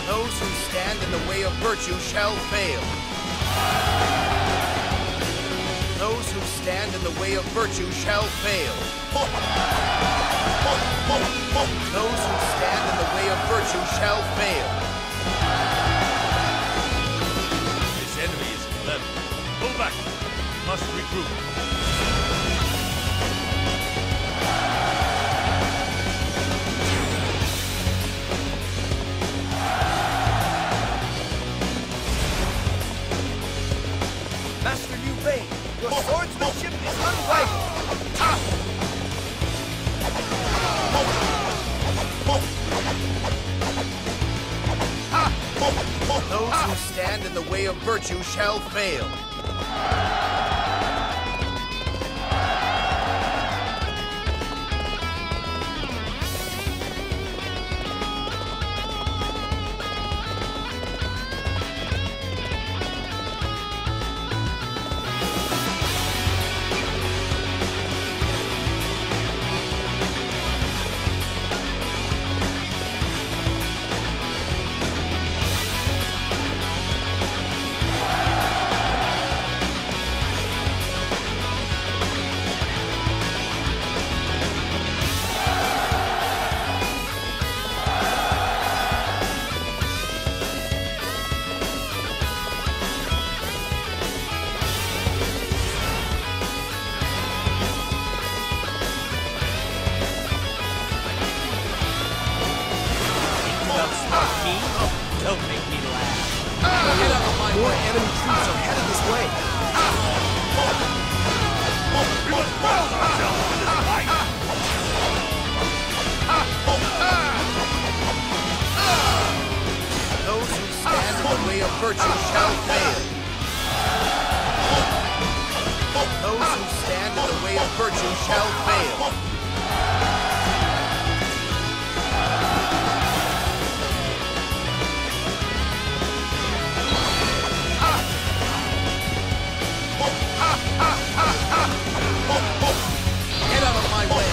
Those who stand in the way of virtue shall fail. Those who stand in the way of virtue shall fail. Those who stand in the way of virtue shall fail. This enemy is clever. Pull back. We must regroup. Master Liu Bei, your swordsmanship is unrivaled. Those who stand in the way of virtue shall fail. Don't make me laugh. Get out of my way. More enemy troops are headed this way. We must rouse ourselves for this fight! Those who stand in the way of virtue shall fail. Those who stand in the way of virtue shall fail. Get out of my way!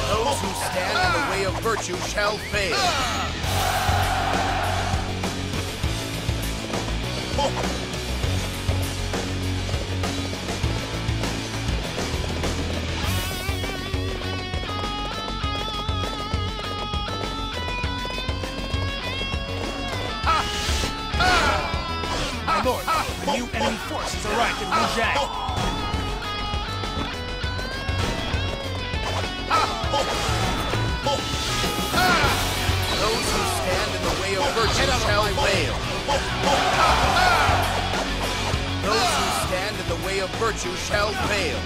Those who stand in the way of virtue shall fail. My lord, a new enemy force has arrived in Wujiang. Those who stand in the way of virtue shall fail. Those who stand in the way of virtue shall fail.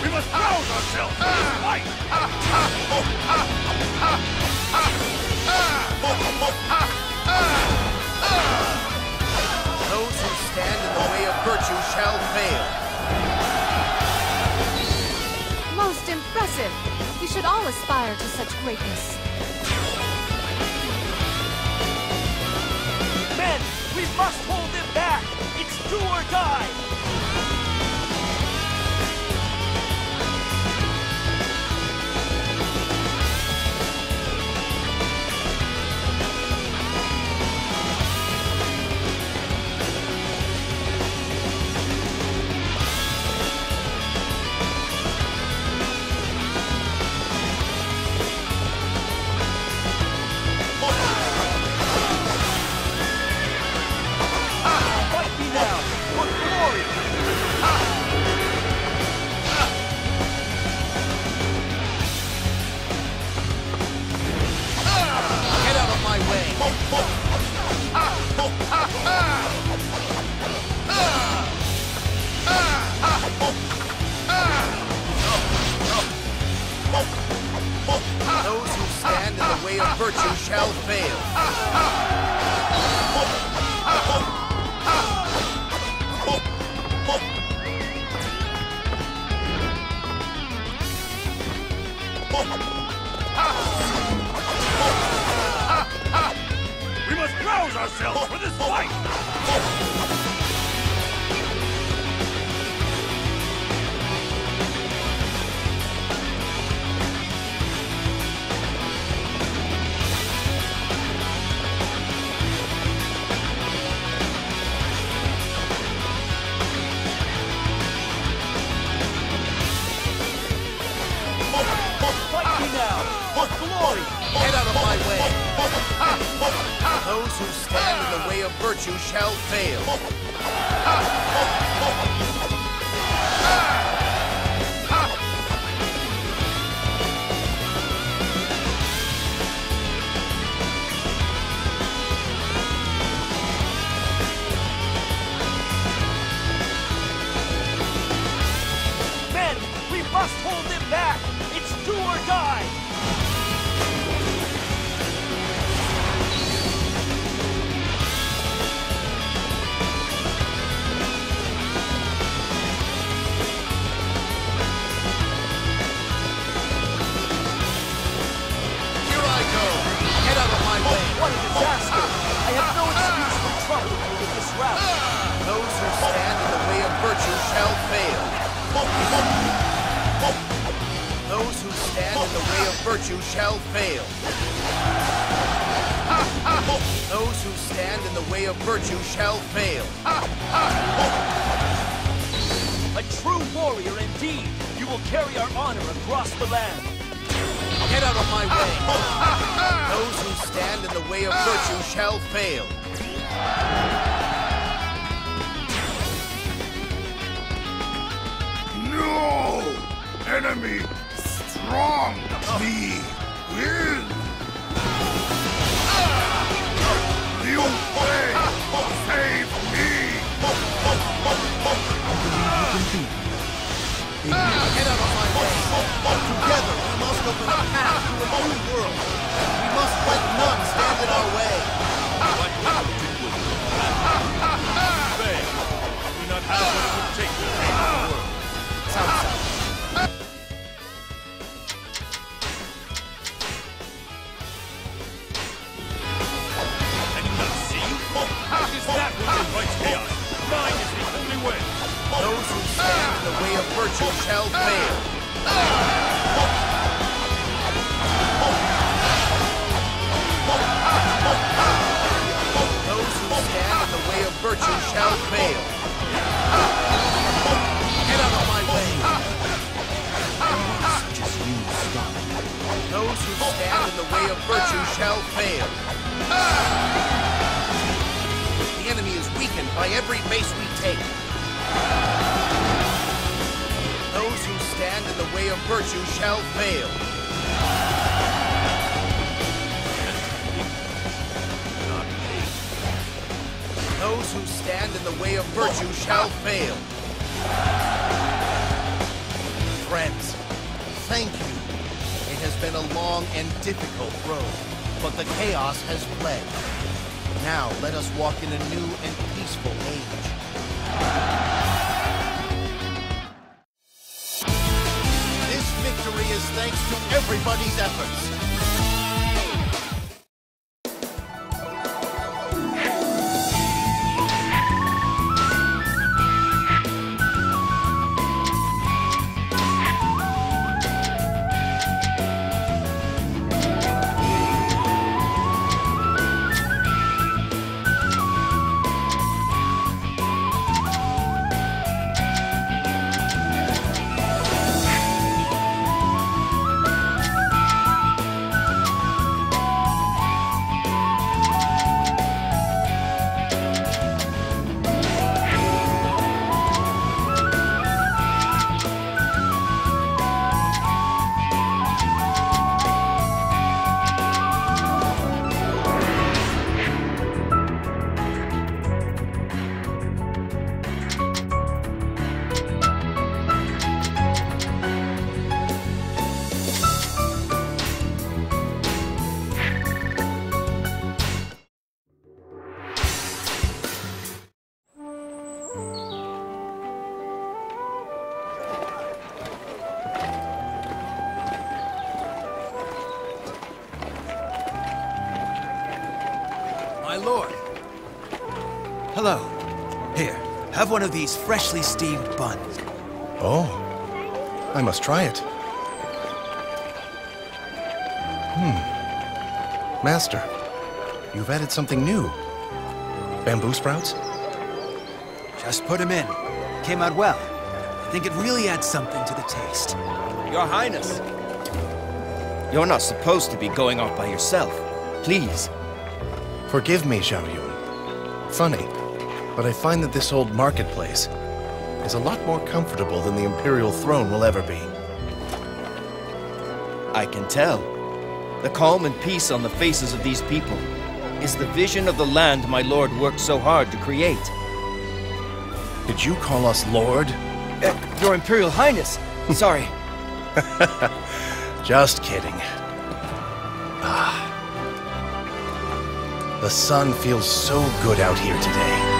We must rouse ourselves for this fight! Those who stand in the way of virtue shall fail. Most impressive. We should all aspire to such greatness. We must hold them back! It's do or die! Those who stand in the way of virtue shall fail. We must rouse ourselves for this fight! Get out of my way! Those who stand in the way of virtue shall fail. Men, we must hold them back! It's do or die! What a disaster! I have no excuse for troubling you with this route. Those who stand in the way of virtue shall fail. Those who stand in the way of virtue shall fail. Those who stand in the way of virtue shall fail. A true warrior indeed! You will carry our honor across the land! Get out of my way! Those who stand in the way of virtue shall fail. No! Enemy strong! Me win! Liu Bei! Save me! Get out of my way! Together we must open a path to a new world! We must let none stand in our way! Bei, we not have what it would take to change the world. Can you not see? It is that which invites chaos. Mine is the only way. Those who stand in the way of virtue shall fail. Those who stand in the way of virtue shall fail. Get out of my way! Just you stop. Those who stand in the way of virtue shall fail. The enemy is weakened by every base we take. Those who stand in the way of virtue shall fail. Those who stand in the way of virtue shall fail. Friends, thank you. It has been a long and difficult road, but the chaos has fled. Now let us walk in a new and peaceful age. This victory is thanks to everybody's efforts. My lord. Hello. Here, have one of these freshly steamed buns. Oh, I must try it. Master, you've added something new. Bamboo sprouts? Just put them in. Came out well. I think it really adds something to the taste. Your Highness. You're not supposed to be going off by yourself. Please. Forgive me, Xiahou. Funny, but I find that this old marketplace is a lot more comfortable than the Imperial throne will ever be. I can tell. The calm and peace on the faces of these people is the vision of the land my lord worked so hard to create. Did you call us Lord? Your Imperial Highness. Sorry. Just kidding. Ah. The sun feels so good out here today.